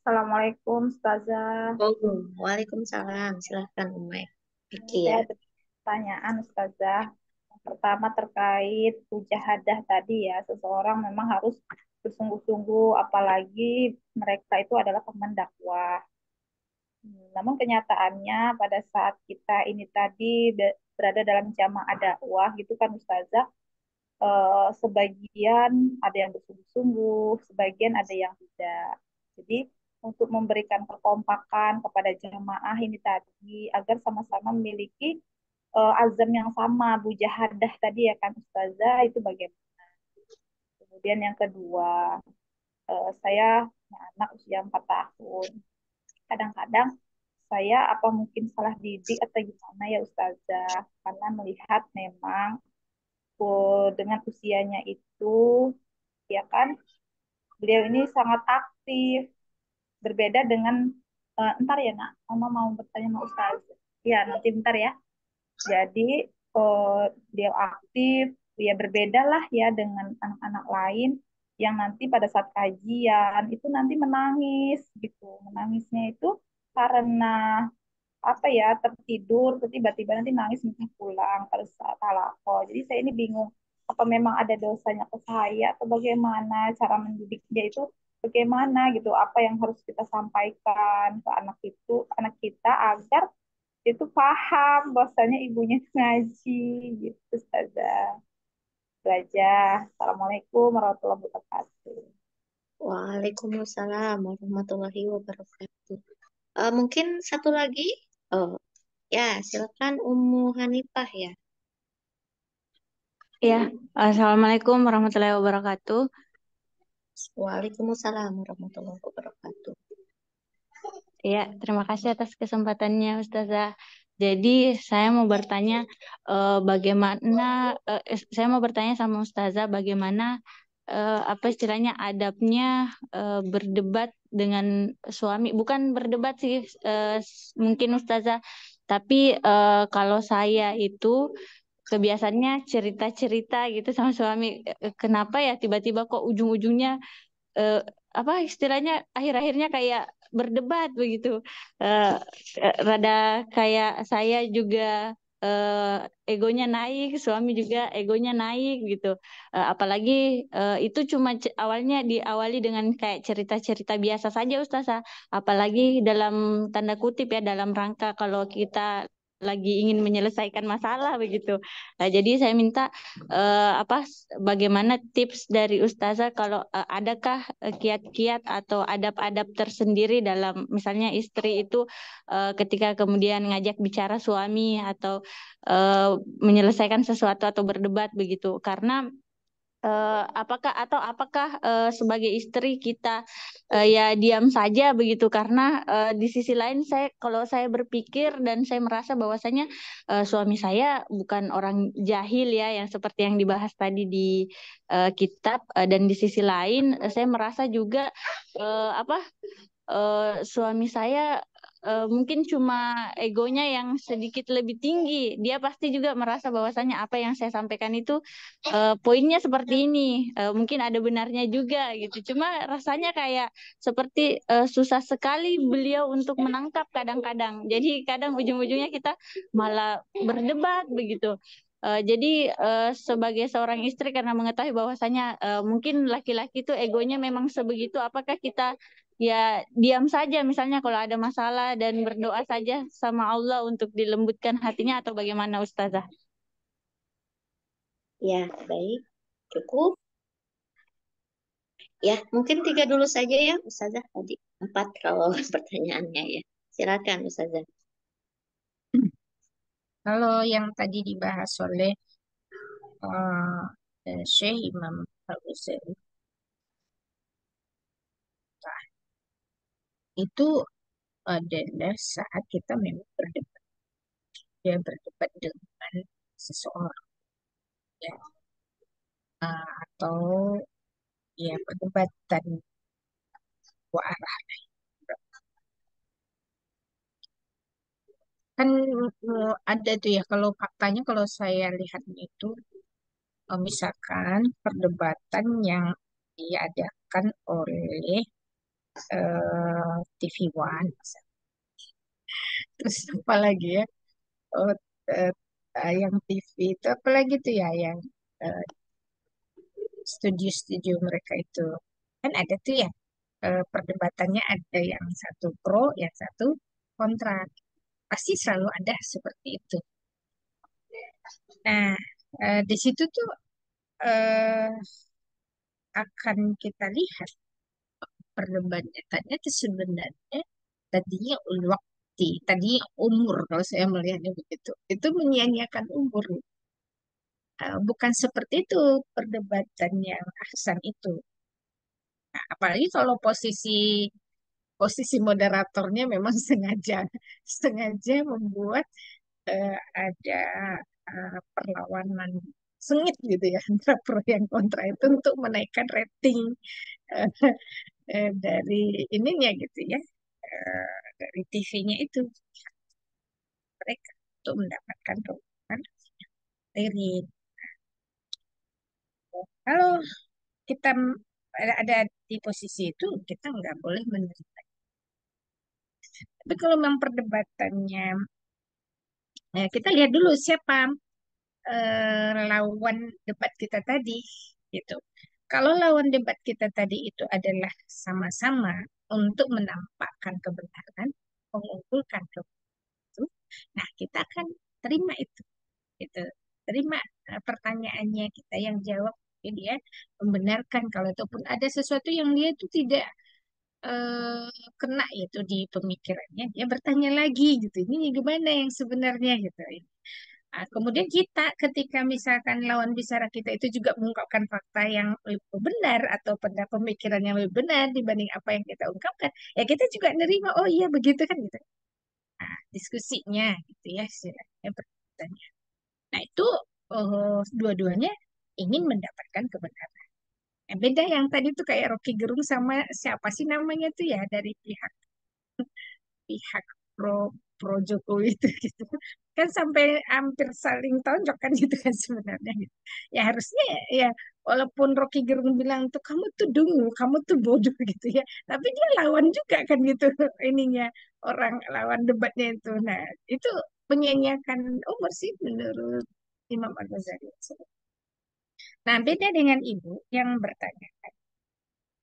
C: Assalamualaikum, Ustazah.
B: Oh, Waalaikumsalam. Silahkan, Umay.
C: Ini
B: Oke
C: saya
B: ya.
C: ada pertanyaan, Ustazah. Yang pertama terkait mujahadah tadi ya, seseorang memang harus bersungguh-sungguh, apalagi mereka itu adalah teman dakwah. Namun kenyataannya pada saat kita ini tadi berada dalam jamaah dakwah gitu kan, Ustazah, sebagian ada yang bersungguh-sungguh, sebagian ada yang tidak. Jadi untuk memberikan kekompakan kepada jamaah ini tadi agar sama-sama memiliki azam yang sama, mujahadah tadi ya kan Ustazah, itu bagaimana. Kemudian yang kedua, saya punya anak usia 4 tahun. Kadang-kadang saya apa mungkin salah didik atau gimana ya Ustazah, karena melihat memang dengan usianya itu ya kan beliau ini sangat aktif, berbeda dengan ntar ya nak, Mama mau bertanya sama Ustaz. Ya nanti bentar ya. Jadi dia aktif, ya berbeda lah ya dengan anak-anak lain yang nanti pada saat kajian itu nanti menangis gitu. Menangisnya itu karena apa ya tertidur, tiba-tiba nanti nangis minta pulang pada saat talaqah. Jadi saya ini bingung apa memang ada dosanya ke saya atau bagaimana cara mendidik dia itu bagaimana gitu, apa yang harus kita sampaikan ke anak kita agar itu paham bahwasanya ibunya ngaji gitu Ustazah. Belajar. Assalamualaikum warahmatullahi wabarakatuh.
B: Waalaikumsalam warahmatullahi wabarakatuh. Mungkin satu lagi. Oh, ya, silakan Ummu Hanifah ya.
D: Ya, Assalamualaikum warahmatullahi wabarakatuh.
B: Waalaikumsalam warahmatullahi wabarakatuh.
D: Ya, terima kasih atas kesempatannya, Ustazah. Jadi, saya mau bertanya saya mau bertanya sama Ustazah bagaimana apa istilahnya adabnya berdebat dengan suami. Bukan berdebat sih, mungkin Ustazah. Tapi kalau saya itu kebiasaannya cerita-cerita gitu sama suami. Kenapa ya tiba-tiba kok ujung-ujungnya eh, apa istilahnya akhir-akhirnya kayak berdebat begitu. Eh, Rada kayak saya juga egonya naik, suami juga egonya naik gitu. Apalagi itu cuma awalnya diawali dengan kayak cerita-cerita biasa saja Ustazah. Apalagi dalam tanda kutip ya dalam rangka kalau kita lagi ingin menyelesaikan masalah begitu. Nah, jadi saya minta bagaimana tips dari Ustazah kalau adakah kiat-kiat atau adab-adab tersendiri dalam misalnya istri itu ketika kemudian ngajak bicara suami atau menyelesaikan sesuatu atau berdebat begitu. Karena apakah sebagai istri kita ya diam saja begitu karena di sisi lain kalau saya berpikir dan saya merasa bahwasanya suami saya bukan orang jahil ya yang seperti yang dibahas tadi di kitab dan di sisi lain saya merasa juga suami saya mungkin cuma egonya yang sedikit lebih tinggi. Dia pasti juga merasa bahwasanya apa yang saya sampaikan itu poinnya seperti ini. Mungkin ada benarnya juga gitu. Cuma rasanya kayak seperti susah sekali beliau untuk menangkap kadang-kadang. Jadi kadang ujung-ujungnya kita malah berdebat begitu. Jadi sebagai seorang istri karena mengetahui bahwasanya mungkin laki-laki itu egonya memang sebegitu, apakah kita ya diam saja misalnya kalau ada masalah dan berdoa saja sama Allah untuk dilembutkan hatinya atau bagaimana Ustazah?
B: Ya, baik. Cukup. Ya, mungkin 3 dulu saja ya, Ustazah. Tadi 4 kalau pertanyaannya ya. Silakan, Ustazah.
A: Kalau yang tadi dibahas oleh Syekh Imam Al-Ghazali itu adalah saat kita memang berdebat, ya berdebat dengan seseorang, ya, atau ya perdebatan dua arah. Kan ada tuh ya kalau faktanya kalau saya lihat itu misalkan perdebatan yang diadakan oleh TV One, terus apa lagi ya? Oh, eh, yang TV itu apalagi tuh ya yang eh, studio-studio mereka itu kan ada tuh ya perdebatannya ada yang satu pro, yang satu kontra. Pasti selalu ada seperti itu. Nah, di situ tuh eh, akan kita lihat perdebatannya itu sebenarnya tadinya waktu, tadinya umur kalau saya melihatnya begitu. Itu menyia-nyiakan umur. Bukan seperti itu perdebatan yang ahsan itu. Nah, apalagi kalau posisi posisi moderatornya memang sengaja sengaja membuat ada perlawanan sengit gitu ya antara pro yang kontra itu untuk menaikkan rating eh, dari ininya gitu ya, dari TV-nya itu mereka untuk mendapatkan keuntungan materi. Kalau kita ada di posisi itu kita nggak boleh menerima. Tapi kalau memang perdebatannya, kita lihat dulu siapa lawan debat kita tadi, gitu. Kalau lawan debat kita tadi itu adalah sama-sama untuk menampakkan kebenaran, mengumpulkan kebenaran itu, nah kita akan terima itu, gitu. Terima pertanyaannya kita yang jawab, dia membenarkan kalau ataupun ada sesuatu yang dia itu tidak eh, kena itu di pemikirannya, dia bertanya lagi gitu. Ini gimana yang sebenarnya gitu. Nah, kemudian kita ketika misalkan lawan bicara kita itu juga mengungkapkan fakta yang lebih benar atau pemikiran yang lebih benar dibanding apa yang kita ungkapkan, ya kita juga nerima, oh iya begitu kan gitu. Nah, diskusinya gitu ya istilahnya perdebatannya. Nah, itu dua-duanya ingin mendapatkan kebenaran. Yang beda yang tadi tuh kayak Rocky Gerung sama siapa sih namanya tuh ya dari pihak pihak pro pro Jokowi itu gitu kan sampai hampir saling tonjok kan gitu kan sebenarnya gitu. Ya harusnya ya walaupun Rocky Gerung bilang tuh kamu tuh dungu, kamu tuh bodoh gitu ya, tapi dia lawan juga kan gitu ininya orang lawan debatnya itu. Nah, itu menyanyiakan umur sih menurut Imam Al-Ghazali. Nah, beda dengan ibu yang bertanya.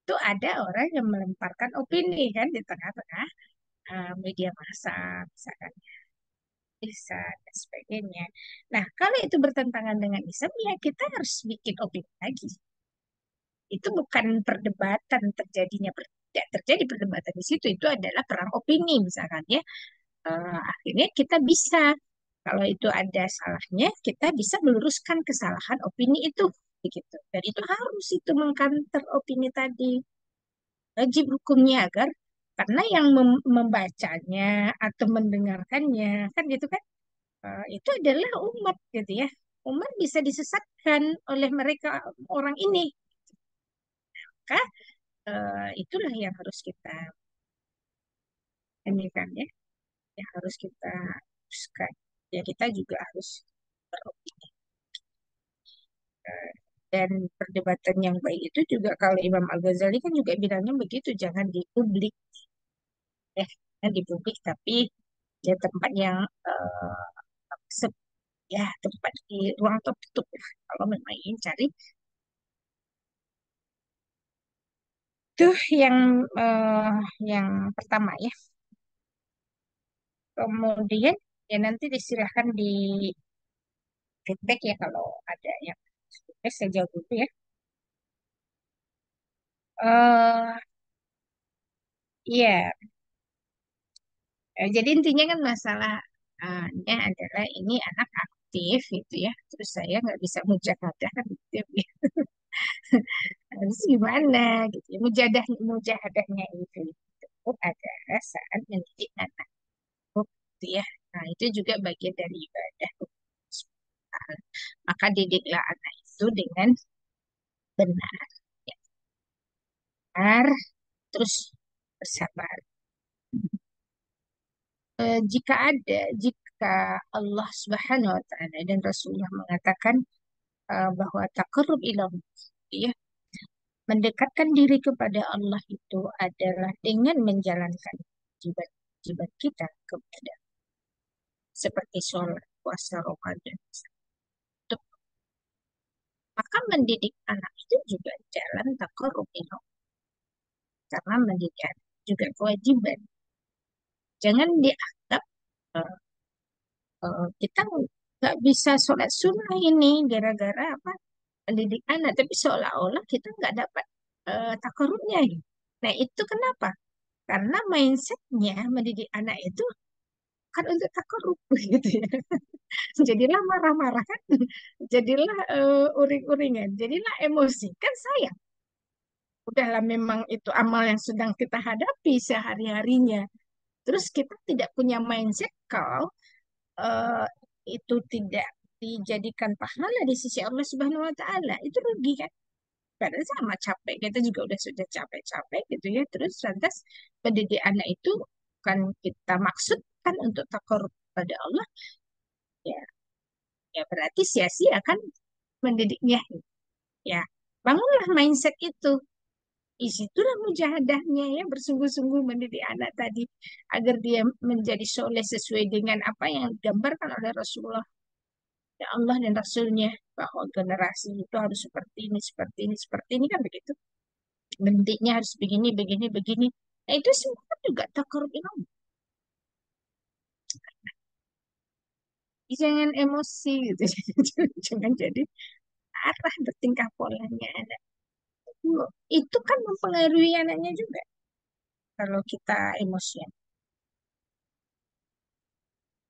A: Itu ada orang yang melemparkan opini kan di tengah-tengah media massa misalkan. ihsan dan sebagainya. Nah, kalau itu bertentangan dengan Islam, ya kita harus bikin opini lagi. Itu bukan perdebatan terjadinya, tidak terjadi perdebatan di situ. Itu adalah perang opini misalkan ya. Akhirnya kita bisa, kalau itu ada salahnya, kita bisa meluruskan kesalahan opini itu, begitu. Dan itu harus itu mengkanter opini tadi, wajib hukumnya agar karena yang membacanya atau mendengarkannya kan gitu kan, itu adalah umat gitu ya. Umat bisa disesatkan oleh mereka orang ini. Maka itulah yang harus kita ini kan ya, yang harus kita teruskan. Ya kita juga harus beropini. Eh, Dan perdebatan yang baik itu juga kalau Imam Al-Ghazali kan juga bilangnya begitu, jangan di publik ya, jangan di publik tapi ya tempat yang eh, ya tempat di ruang tertutup ya. Kalau memang ingin cari itu eh, yang pertama ya. Kemudian ya nanti disilahkan di feedback ya kalau ada yang feedback saya jawab dulu ya. eh Iya, jadi intinya kan masalahnya adalah ini anak aktif gitu ya. Terus saya nggak bisa mujahadah kan gitu ya. Harus gimana gitu ya. Mujahadahnya itu adalah saat mendidik anak gitu ya. Nah, itu juga bagian dari ibadah. Maka didiklah anak itu dengan benar, ya, benar, terus bersabar. Jika Allah Subhanahu wa taala dan Rasulullah mengatakan bahwa taqarrub ilallah, ya, mendekatkan diri kepada Allah itu adalah dengan menjalankan kewajiban kita kepada seperti sholat, puasa, Ramadan. Untuk maka mendidik anak itu juga jalan taqarrub ilallah, karena mendidik anak juga kewajiban. Jangan dianggap eh, kita nggak bisa sholat sunnah ini gara-gara apa, mendidik anak, tapi seolah-olah kita nggak dapat takarubnya. Nah itu kenapa? Karena mindsetnya mendidik anak itu kan untuk takarub gitu ya. Jadilah marah-marah kan, jadilah uring-uringan, jadilah emosi kan sayang. Udahlah memang itu amal yang sedang kita hadapi sehari-harinya. Terus kita tidak punya mindset kalau eh, itu tidak dijadikan pahala di sisi Allah Subhanahu wa taala, itu rugi kan? Padahal sama capek, kita juga udah sudah capek-capek gitu ya. Terus lantas pendidik anak itu kan kita maksudkan untuk takut pada Allah, ya ya berarti sia-sia kan mendidiknya ya. Bangunlah mindset itu. Disitulah mujahadahnya ya, bersungguh-sungguh mendidik anak tadi agar dia menjadi soleh sesuai dengan apa yang digambarkan oleh Rasulullah ya Allah dan Rasulnya, bahwa generasi itu harus seperti ini, seperti ini, seperti ini kan begitu. Bentiknya harus begini, begini, begini. Nah itu semua kan juga takarub ilmu. Jangan emosi gitu. Jangan jadi arah bertingkah polanya anak. Itu kan mempengaruhi anaknya juga. Kalau kita emosian.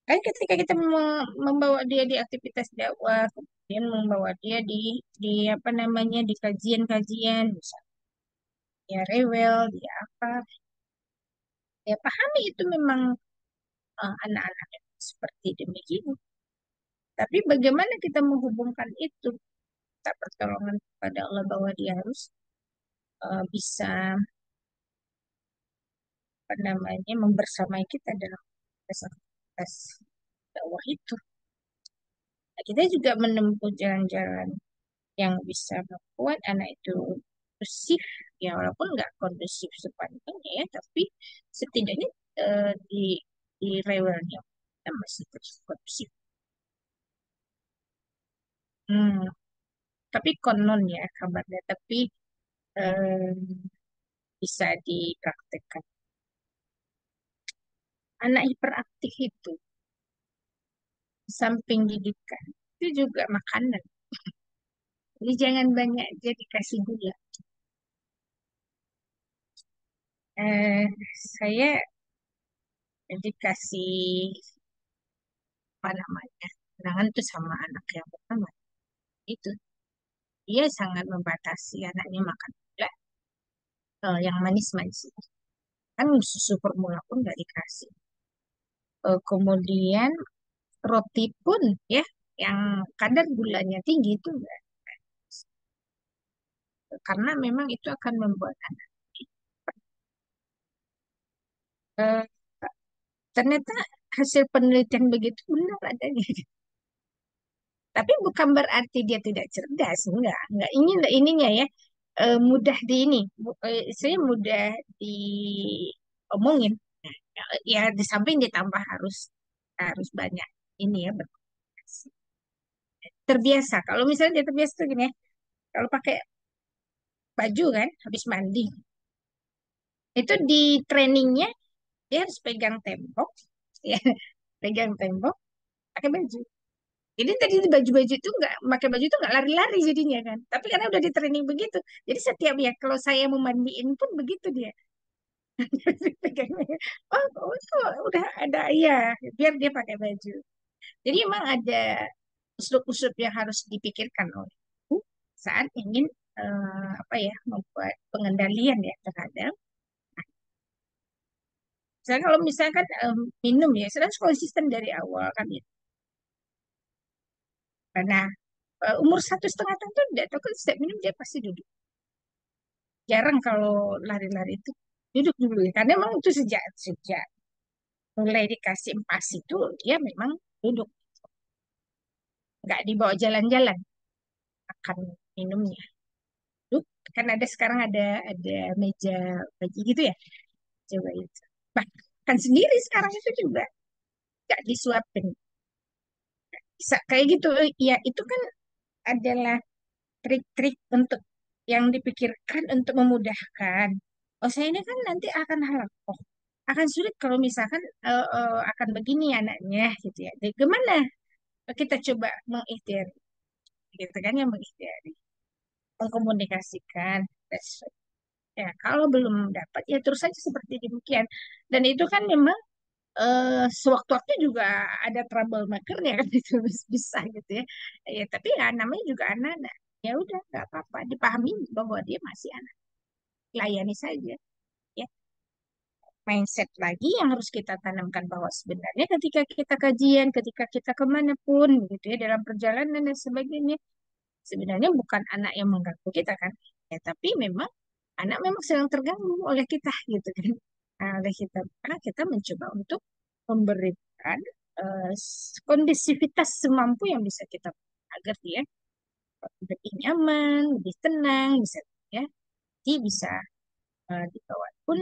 A: Kan ketika kita membawa dia di aktivitas dakwah, kemudian membawa dia di apa namanya di kajian-kajian, misalnya dia rewel, dia apa, ya pahami itu memang anak-anak seperti demikian. Tapi bagaimana kita menghubungkan itu? Kita pertolongan kepada Allah bahwa dia harus bisa apa namanya membersamai kita dalam aktivitas dakwah itu. Nah, kita juga menempuh jalan-jalan yang bisa membuat anak itu kondusif, ya walaupun nggak kondusif sepanjangnya ya, tapi setidaknya di rewelnya kita masih terus kondusif. Hmm, tapi konon ya kabarnya, tapi eh, bisa dipraktekkan. Anak hiperaktif itu samping didikan itu juga makanan. Jadi jangan banyak aja dikasih gula. Eh, saya dikasih apa namanya, kenangan tuh sama anak yang pertama itu, dia sangat membatasi anaknya makan gula, yang manis-manis itu. Kan susu formula pun nggak dikasih. Kemudian roti pun ya, yang kadar gulanya tinggi itu enggak, karena memang itu akan membuat anak. Eh, Ternyata hasil penelitian begitu benar adanya. Tapi bukan berarti dia tidak cerdas, enggak. Ini ininya ya, mudah di ini, saya mudah diomongin. Ya di samping ditambah harus harus banyak ini ya, berkomunikasi. Terbiasa. Kalau misalnya dia terbiasa tuh gini ya, kalau pakai baju kan habis mandi, itu di trainingnya dia harus pegang tembok, ya, pegang tembok pakai baju. Jadi tadi di baju-baju itu nggak pakai baju itu nggak lari-lari jadinya kan. Tapi karena udah di training begitu, jadi setiap ya kalau saya mau mandiin pun begitu dia. Pegangnya. Oh, oh, kok udah ada ya, biar dia pakai baju. Jadi emang ada uslub-uslub yang harus dipikirkan oleh ibu saat ingin apa ya, membuat pengendalian ya terhadap. Misalnya kalau misalkan minum ya, saya harus konsisten dari awal kan ya. Karena umur 1,5 tahun tuh tidak tahu kan, setiap minum dia pasti duduk. Jarang kalau lari-lari itu duduk dulu ya. Karena memang itu sejak sejak mulai dikasih empas itu dia memang duduk, nggak dibawa jalan-jalan akan minumnya. Duduk. Kan ada sekarang ada meja bagi gitu ya. Coba itu. Bahkan sendiri sekarang itu juga nggak disuapin. Bisa kayak gitu. Ya itu kan adalah trik-trik untuk yang dipikirkan untuk memudahkan. Oh, saya ini kan nanti akan halal. Oh, akan sulit kalau misalkan akan begini anaknya gitu ya. Jadi gimana kita coba mengikhtiari, gitu kan ya, mengikhtiari, mengkomunikasikan. Ya, kalau belum dapat ya terus saja seperti demikian. Dan itu kan memang sewaktu-waktu juga ada troublemakernya kan, itu bisa gitu ya. Ya tapi ya namanya juga anak-anak. Ya udah nggak apa-apa, dipahami bahwa dia masih anak, layani saja ya. Mindset lagi yang harus kita tanamkan bahwa sebenarnya ketika kita kajian, ketika kita kemanapun gitu ya, dalam perjalanan dan sebagainya, sebenarnya bukan anak yang mengganggu kita kan ya, tapi memang anak memang sedang terganggu oleh kita gitu kan. Nah, oleh kita, karena kita mencoba untuk memberikan kondisivitas semampu yang bisa kita, agar dia lebih nyaman, lebih tenang, bisa ya, dia bisa dibawa pun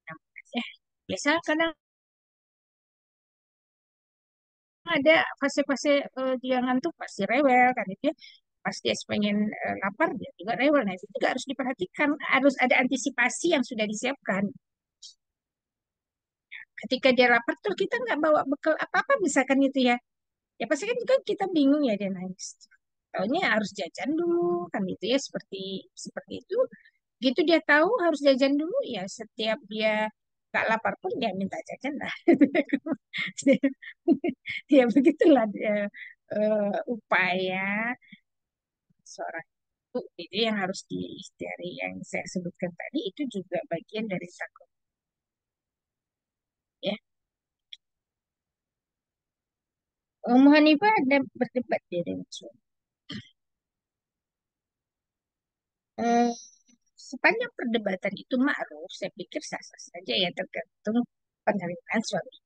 A: nyaman ya. Biasa kadang ada fase-fase dia ngantuk pasti rewel kan itu ya. Pas dia pengen lapar dia juga rewel. Nah itu juga harus diperhatikan, harus ada antisipasi yang sudah disiapkan. Ketika dia lapar tuh kita nggak bawa bekal apa-apa misalkan itu ya. Ya pasti kan juga kita bingung ya, dia nangis. Taunya harus jajan dulu kan gitu ya, seperti seperti itu. Gitu dia tahu harus jajan dulu ya, setiap dia nggak lapar pun dia minta jajan lah. Ya begitulah dia, upaya seorang ibu itu yang harus diikhtiari, yang saya sebutkan tadi itu juga bagian dari takut ya. Ummu Hanifah ada berdebat dia dengan suami. Eh, Sepanjang perdebatan itu ma'ruf, saya pikir sah-sah saja ya, tergantung penerimaan suami.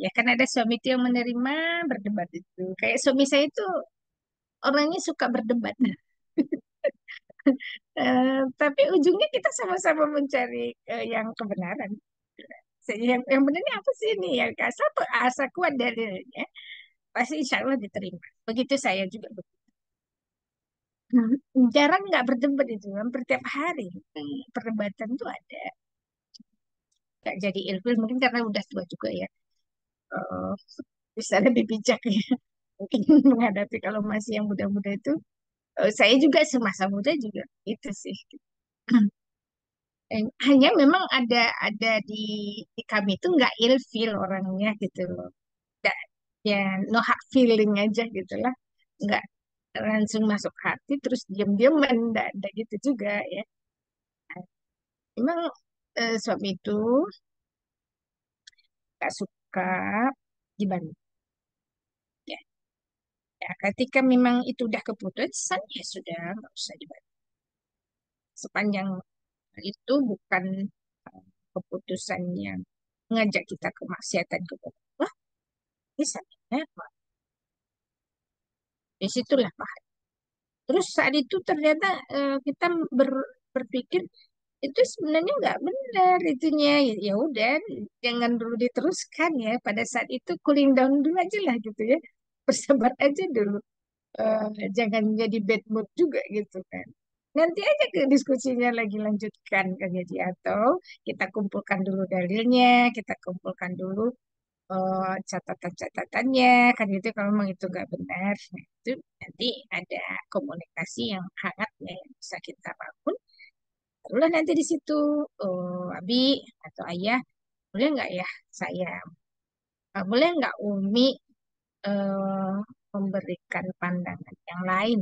A: Ya kan ada suami itu yang menerima berdebat itu. Kayak suami saya itu orangnya suka berdebat. Tapi ujungnya kita sama-sama mencari yang kebenaran. Yang benarnya apa sih ini? Yang asal asa kuat dalilnya, pasti insya Allah diterima. Begitu saya juga. Jarang nggak berdebat itu, hampir tiap hari. Perdebatan tuh ada. Nggak jadi ilfil mungkin karena udah tua juga ya. Eh, bisa lebih bijak ya. Mungkin menghadapi kalau masih yang muda-muda itu. Saya juga semasa muda juga itu sih. Hanya memang ada di kami itu nggak ilfil orangnya gitu loh. Nggak, ya no hard feeling aja gitu lah. Nggak langsung masuk hati terus diam-diam nggak gitu juga ya. Memang suami itu nggak suka dibanding. Ya, ya, ketika memang itu udah keputusan ya sudah nggak usah dibanding. Sepanjang itu bukan keputusan yang mengajak kita ke maksiatan kepada Allah, bisa ya, disitulah Pak. Terus saat itu ternyata kita berpikir itu sebenarnya nggak benar itunya. Ya udah, jangan dulu diteruskan ya. Pada saat itu cooling down dulu aja lah gitu ya. Bersabar aja dulu. Jangan jadi bad mood juga gitu kan. Nanti aja ke diskusinya lagi lanjutkan kan jadi atau kita kumpulkan dulu dalilnya, kita kumpulkan dulu catatan-catatannya kan gitu kalau memang itu nggak benar. Nah, itu nanti ada komunikasi yang hangat ya yang bisa kita bangun. Barulah nanti di situ Abi atau Ayah boleh nggak ya saya boleh nggak Umi eh, memberikan pandangan yang lain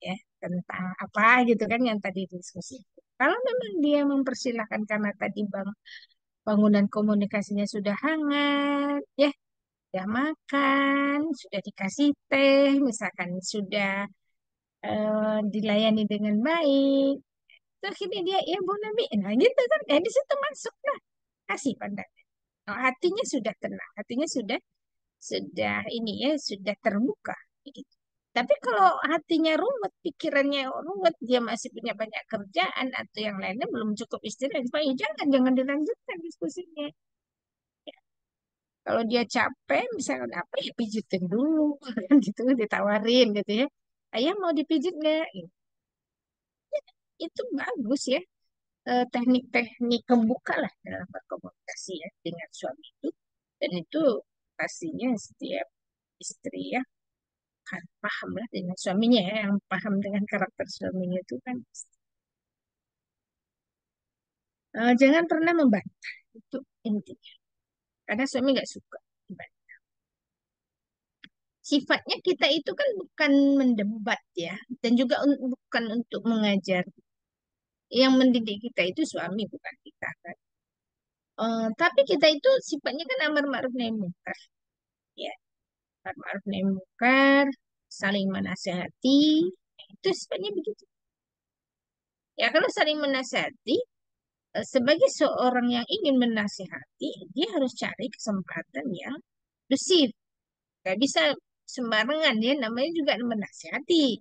A: ya tentang apa gitu kan yang tadi diskusi. Kalau memang dia mempersilahkan karena tadi bangunan komunikasinya sudah hangat, ya sudah makan, sudah dikasih teh, misalkan sudah dilayani dengan baik. Terus akhirnya dia, ya Bu Nabi, nah gitu kan, di situ masuk lah, kasih pandangan. Oh, hatinya sudah tenang, hatinya sudah ini ya, sudah terbuka. Gitu. Tapi kalau hatinya ruwet, pikirannya ruwet, dia masih punya banyak kerjaan atau yang lainnya belum cukup istirahat, ya jangan dilanjutkan diskusinya. Kalau dia capek, misalkan apa ya pijitin dulu, kan gitu ditawarin gitu ya. Ayah mau dipijit nggak? Itu bagus ya. Teknik-teknik pembuka lah dalam berkomunikasi ya dengan suami itu. Dan itu pastinya setiap istri ya kan paham lah dengan suaminya ya, yang paham dengan karakter suaminya itu kan. Jangan pernah membantah, itu intinya. Karena suami nggak suka dibantah. Sifatnya kita itu kan bukan mendebat ya, dan juga bukan untuk mengajar. Yang mendidik kita itu suami bukan kita kan. Tapi kita itu sifatnya kan amar ma'ruf nahi munkar. Ya, amar ma'ruf nahi munkar, saling menasehati, itu sifatnya begitu. Ya kalau saling menasehati, sebagai seorang yang ingin menasehati, dia harus cari kesempatan yang bersih. Gak bisa sembarangan ya, namanya juga menasihati.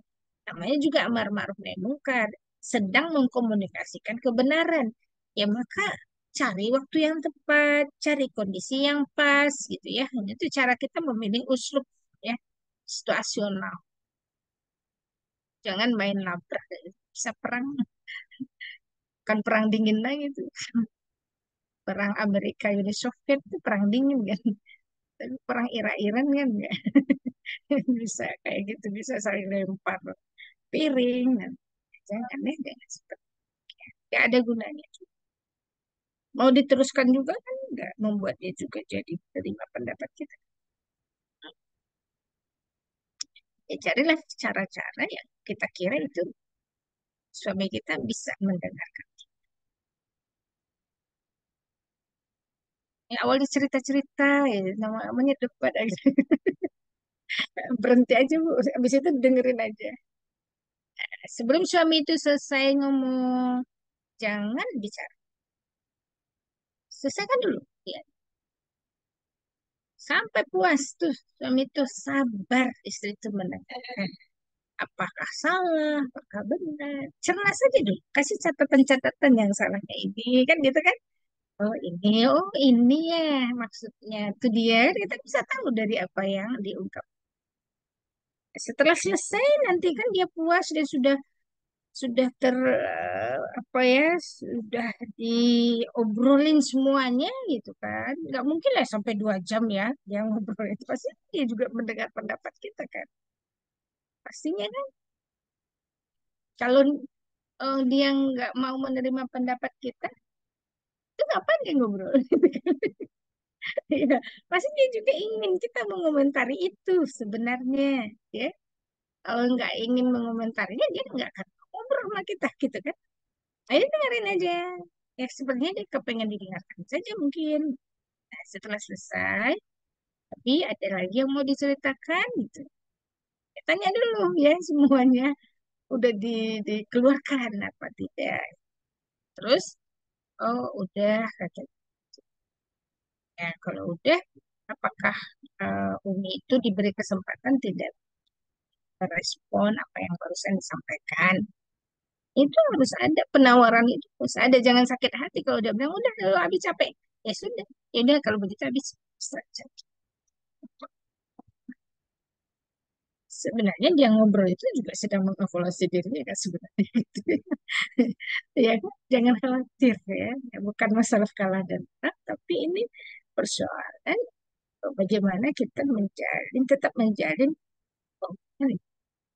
A: Namanya juga amar ma'ruf nahi munkar. Sedang mengkomunikasikan kebenaran. Ya maka cari waktu yang tepat, cari kondisi yang pas gitu ya. Itu cara kita memilih uslub ya, situasional. Jangan main labrak, bisa perang, kan perang dingin lagi itu. Perang Amerika Uni Soviet itu perang dingin kan. Tapi perang Irak-Iran kan enggak. Bisa kayak gitu, bisa saling lempar piring. Nah, jangan deh, jangan seperti ya ada gunanya. Mau diteruskan juga kan enggak membuat dia juga jadi terima pendapat kita. Ya carilah cara-cara yang kita kira itu suami kita bisa mendengarkan. Yang awalnya cerita-cerita, ya, namanya debat aja. Berhenti aja Bu, habis itu dengerin aja. Sebelum suami itu selesai ngomong, jangan bicara. Selesaikan dulu. Ya, sampai puas tuh suami itu sabar istri itu mendengarkan. Apakah salah, apakah benar. Cerna saja dulu. Kasih catatan-catatan yang salahnya ini. Kan gitu kan. Oh ini ya maksudnya. Itu dia. Kita bisa tahu dari apa yang diungkap. Setelah selesai nanti kan dia puas. Dia sudah apa ya, sudah diobrolin semuanya gitu kan. Nggak mungkin lah sampai 2 jam ya yang ngobrol itu. Pasti dia juga mendengar pendapat kita kan. Pastinya kan. Kalau dia nggak mau menerima pendapat kita, itu ngapain dia ngobrol? Iya, pasti dia juga ingin kita mengomentari itu sebenarnya, ya. Kalau nggak ingin mengomentarinya, dia nggak akan ngobrol sama kita, gitu kan? Ayo dengerin aja. Ya, sepertinya dia kepengen didengarkan saja mungkin. Nah, setelah selesai, tapi ada lagi yang mau diceritakan, gitu. Ya, tanya dulu ya semuanya. Udah dikeluarkan apa tidak. Terus, oh udah, katanya. Ya, kalau udah, apakah Umi itu diberi kesempatan tidak merespon apa yang barusan disampaikan? Itu harus ada penawaran itu harus ada. Jangan sakit hati kalau dia bilang udah kalau habis capek. Ya sudah, ya udah kalau begitu habis saja. Sebenarnya dia ngobrol itu juga sedang mengevaluasi dirinya kan sebenarnya gitu. Ya kan? Jangan khawatir ya. Ya, bukan masalah kalah dan menang, tapi ini persoalan bagaimana kita tetap menjalin hubungan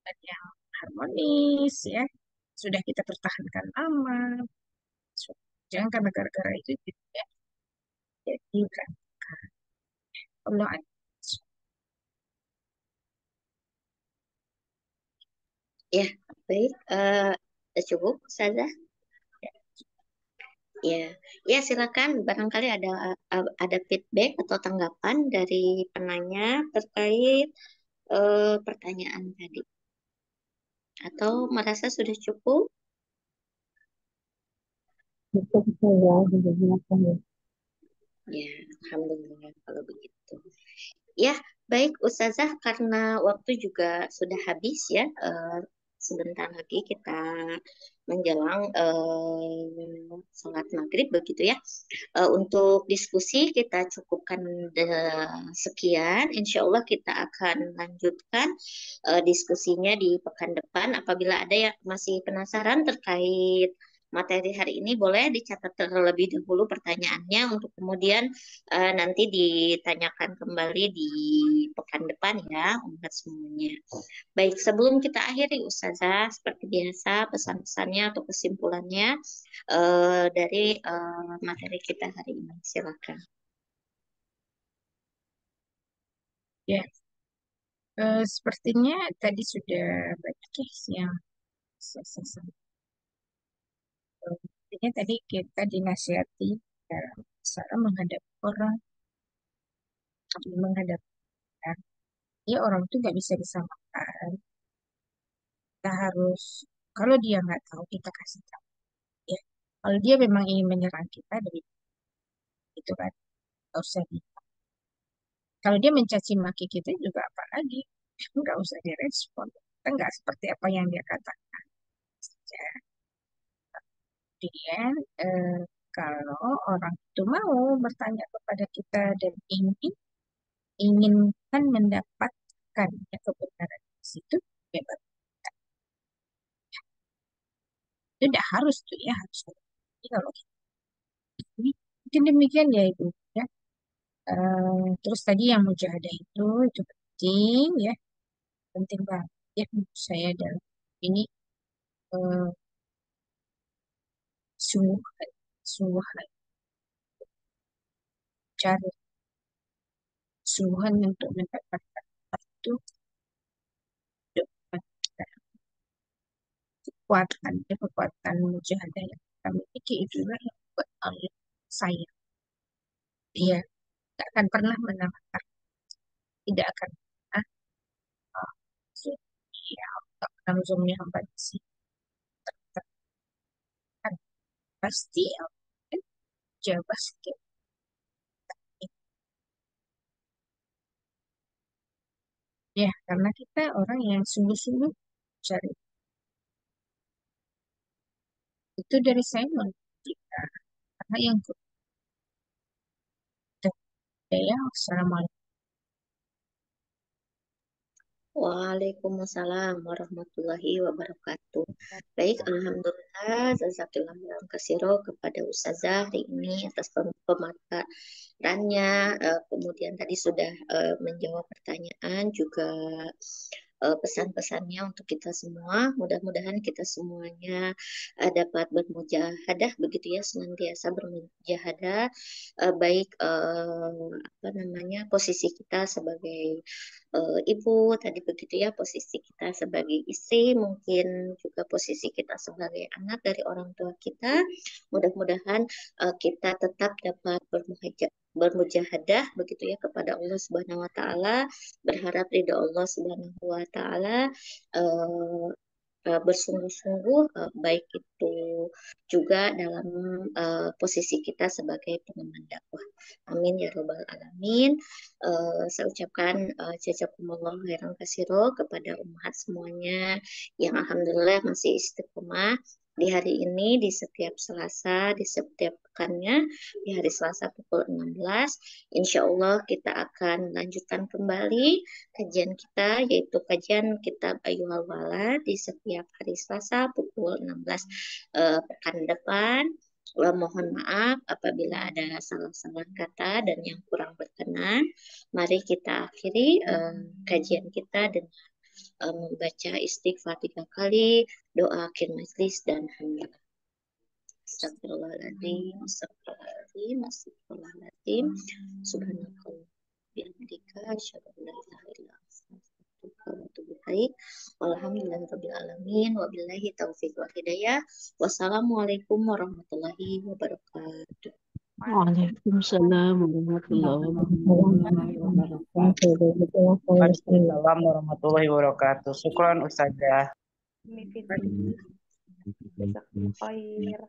A: yang harmonis ya. Sudah kita pertahankan lama. Jangan karena gara-gara itu juga jadi kan Allah.
B: Ya, baik. Cukup, Ustazah. Ya, ya silakan. Barangkali ada feedback atau tanggapan dari penanya terkait pertanyaan tadi. Atau merasa sudah cukup?
C: Betul saya, benar saya.
B: Ya, alhamdulillah kalau begitu. Ya, baik Ustazah, karena waktu juga sudah habis ya. Sebentar lagi kita menjelang sholat maghrib begitu ya. Untuk diskusi kita cukupkan sekian. Insya Allah kita akan lanjutkan diskusinya di pekan depan. Apabila ada yang masih penasaran terkait materi hari ini, boleh dicatat terlebih dahulu pertanyaannya untuk kemudian nanti ditanyakan kembali di pekan depan ya untuk semuanya. Baik, sebelum kita akhiri Ustazah, seperti biasa pesan-pesannya atau kesimpulannya dari materi kita hari ini. Silakan.
A: Ya, sepertinya tadi sudah banyak ya yang saya sampaikan. Intinya tadi kita dinasihati dalam cara menghadapi orang, menghadapi orang. Ya orang itu nggak bisa disamakan. Kita harus, kalau dia nggak tahu kita kasih tahu. Ya, kalau dia memang ingin menyerang kita dari itu kan, nggak usah di. Kalau dia mencaci maki kita juga apalagi, nggak usah direspon. Kita nggak seperti apa yang dia katakan saja. Kemudian kalau orang itu mau bertanya kepada kita dan inginkan mendapatkan ya, kebenaran di situ, bebas. Itu tidak harus tuh ya, harus. Jadi kalau mungkin demikian ya Ibu ya. Terus tadi yang mujahadah itu penting ya, penting banget ya menurut saya dalam ini eh, sungguh sungguh cari sungguhan untuk mendapatkan itu dengan kekuatan ya, kekuatan mujahadah yang kita miliki itulah yang buat Allah saya dia tidak akan pernah menambah, tidak akan pernah ya langsungnya hamba di sini pasti akan jawab setiap ya karena kita orang yang sungguh-sungguh cari itu dari saya kita karena yang kedua ya assalamualaikum.
B: Waalaikumsalam warahmatullahi wabarakatuh. Baik, alhamdulillah, jazakillah khairan katsiro kepada Ustazah hari ini atas pemaparannya. Kemudian tadi sudah menjawab pertanyaan juga pesan-pesannya untuk kita semua. Mudah-mudahan kita semuanya dapat bermujahadah begitu ya, senantiasa bermujahadah, baik apa namanya posisi kita sebagai ibu tadi begitu ya, posisi kita sebagai istri, mungkin juga posisi kita sebagai anak dari orang tua kita. Mudah-mudahan kita tetap dapat bermujahadah begitu ya kepada Allah Subhanahu wa taala, berharap ridha Allah Subhanahu wa taala, eh, bersungguh-sungguh, baik itu juga dalam posisi kita sebagai pengemban dakwah. Amin ya robbal alamin. Saya ucapkan jazakumullah khairan katsiro kepada umat semuanya yang alhamdulillah masih istiqomah di hari ini, di setiap Selasa, di setiap pekannya, di hari Selasa pukul 16. Insya Allah kita akan lanjutkan kembali kajian kita, yaitu kajian kitab Ayyuhal Walad di setiap hari Selasa pukul 16 pekan depan. Mohon maaf apabila ada salah-salah kata dan yang kurang berkenan. Mari kita akhiri kajian kita dengan membaca istighfar 3 kali, doa akhir majlis dan hamdalah. Astagfirullahaladzim, astagfirullahaladzim, astagfirullahaladzim. Subhanallah. Bihamdika asyhadu an la ilaha illa anta astaghfiruka wa atubu ilaik. Walhamdulillahirabbil alamin wabillahi taufiq wal hidayah. Wassalamualaikum warahmatullahi wabarakatuh.
E: Waalaikumsalam warahmatullahi wabarakatuh.
F: Waalaikumsalam warahmatullahi wabarakatuh. Syukran Ustazah.
C: Jazakumullah khair.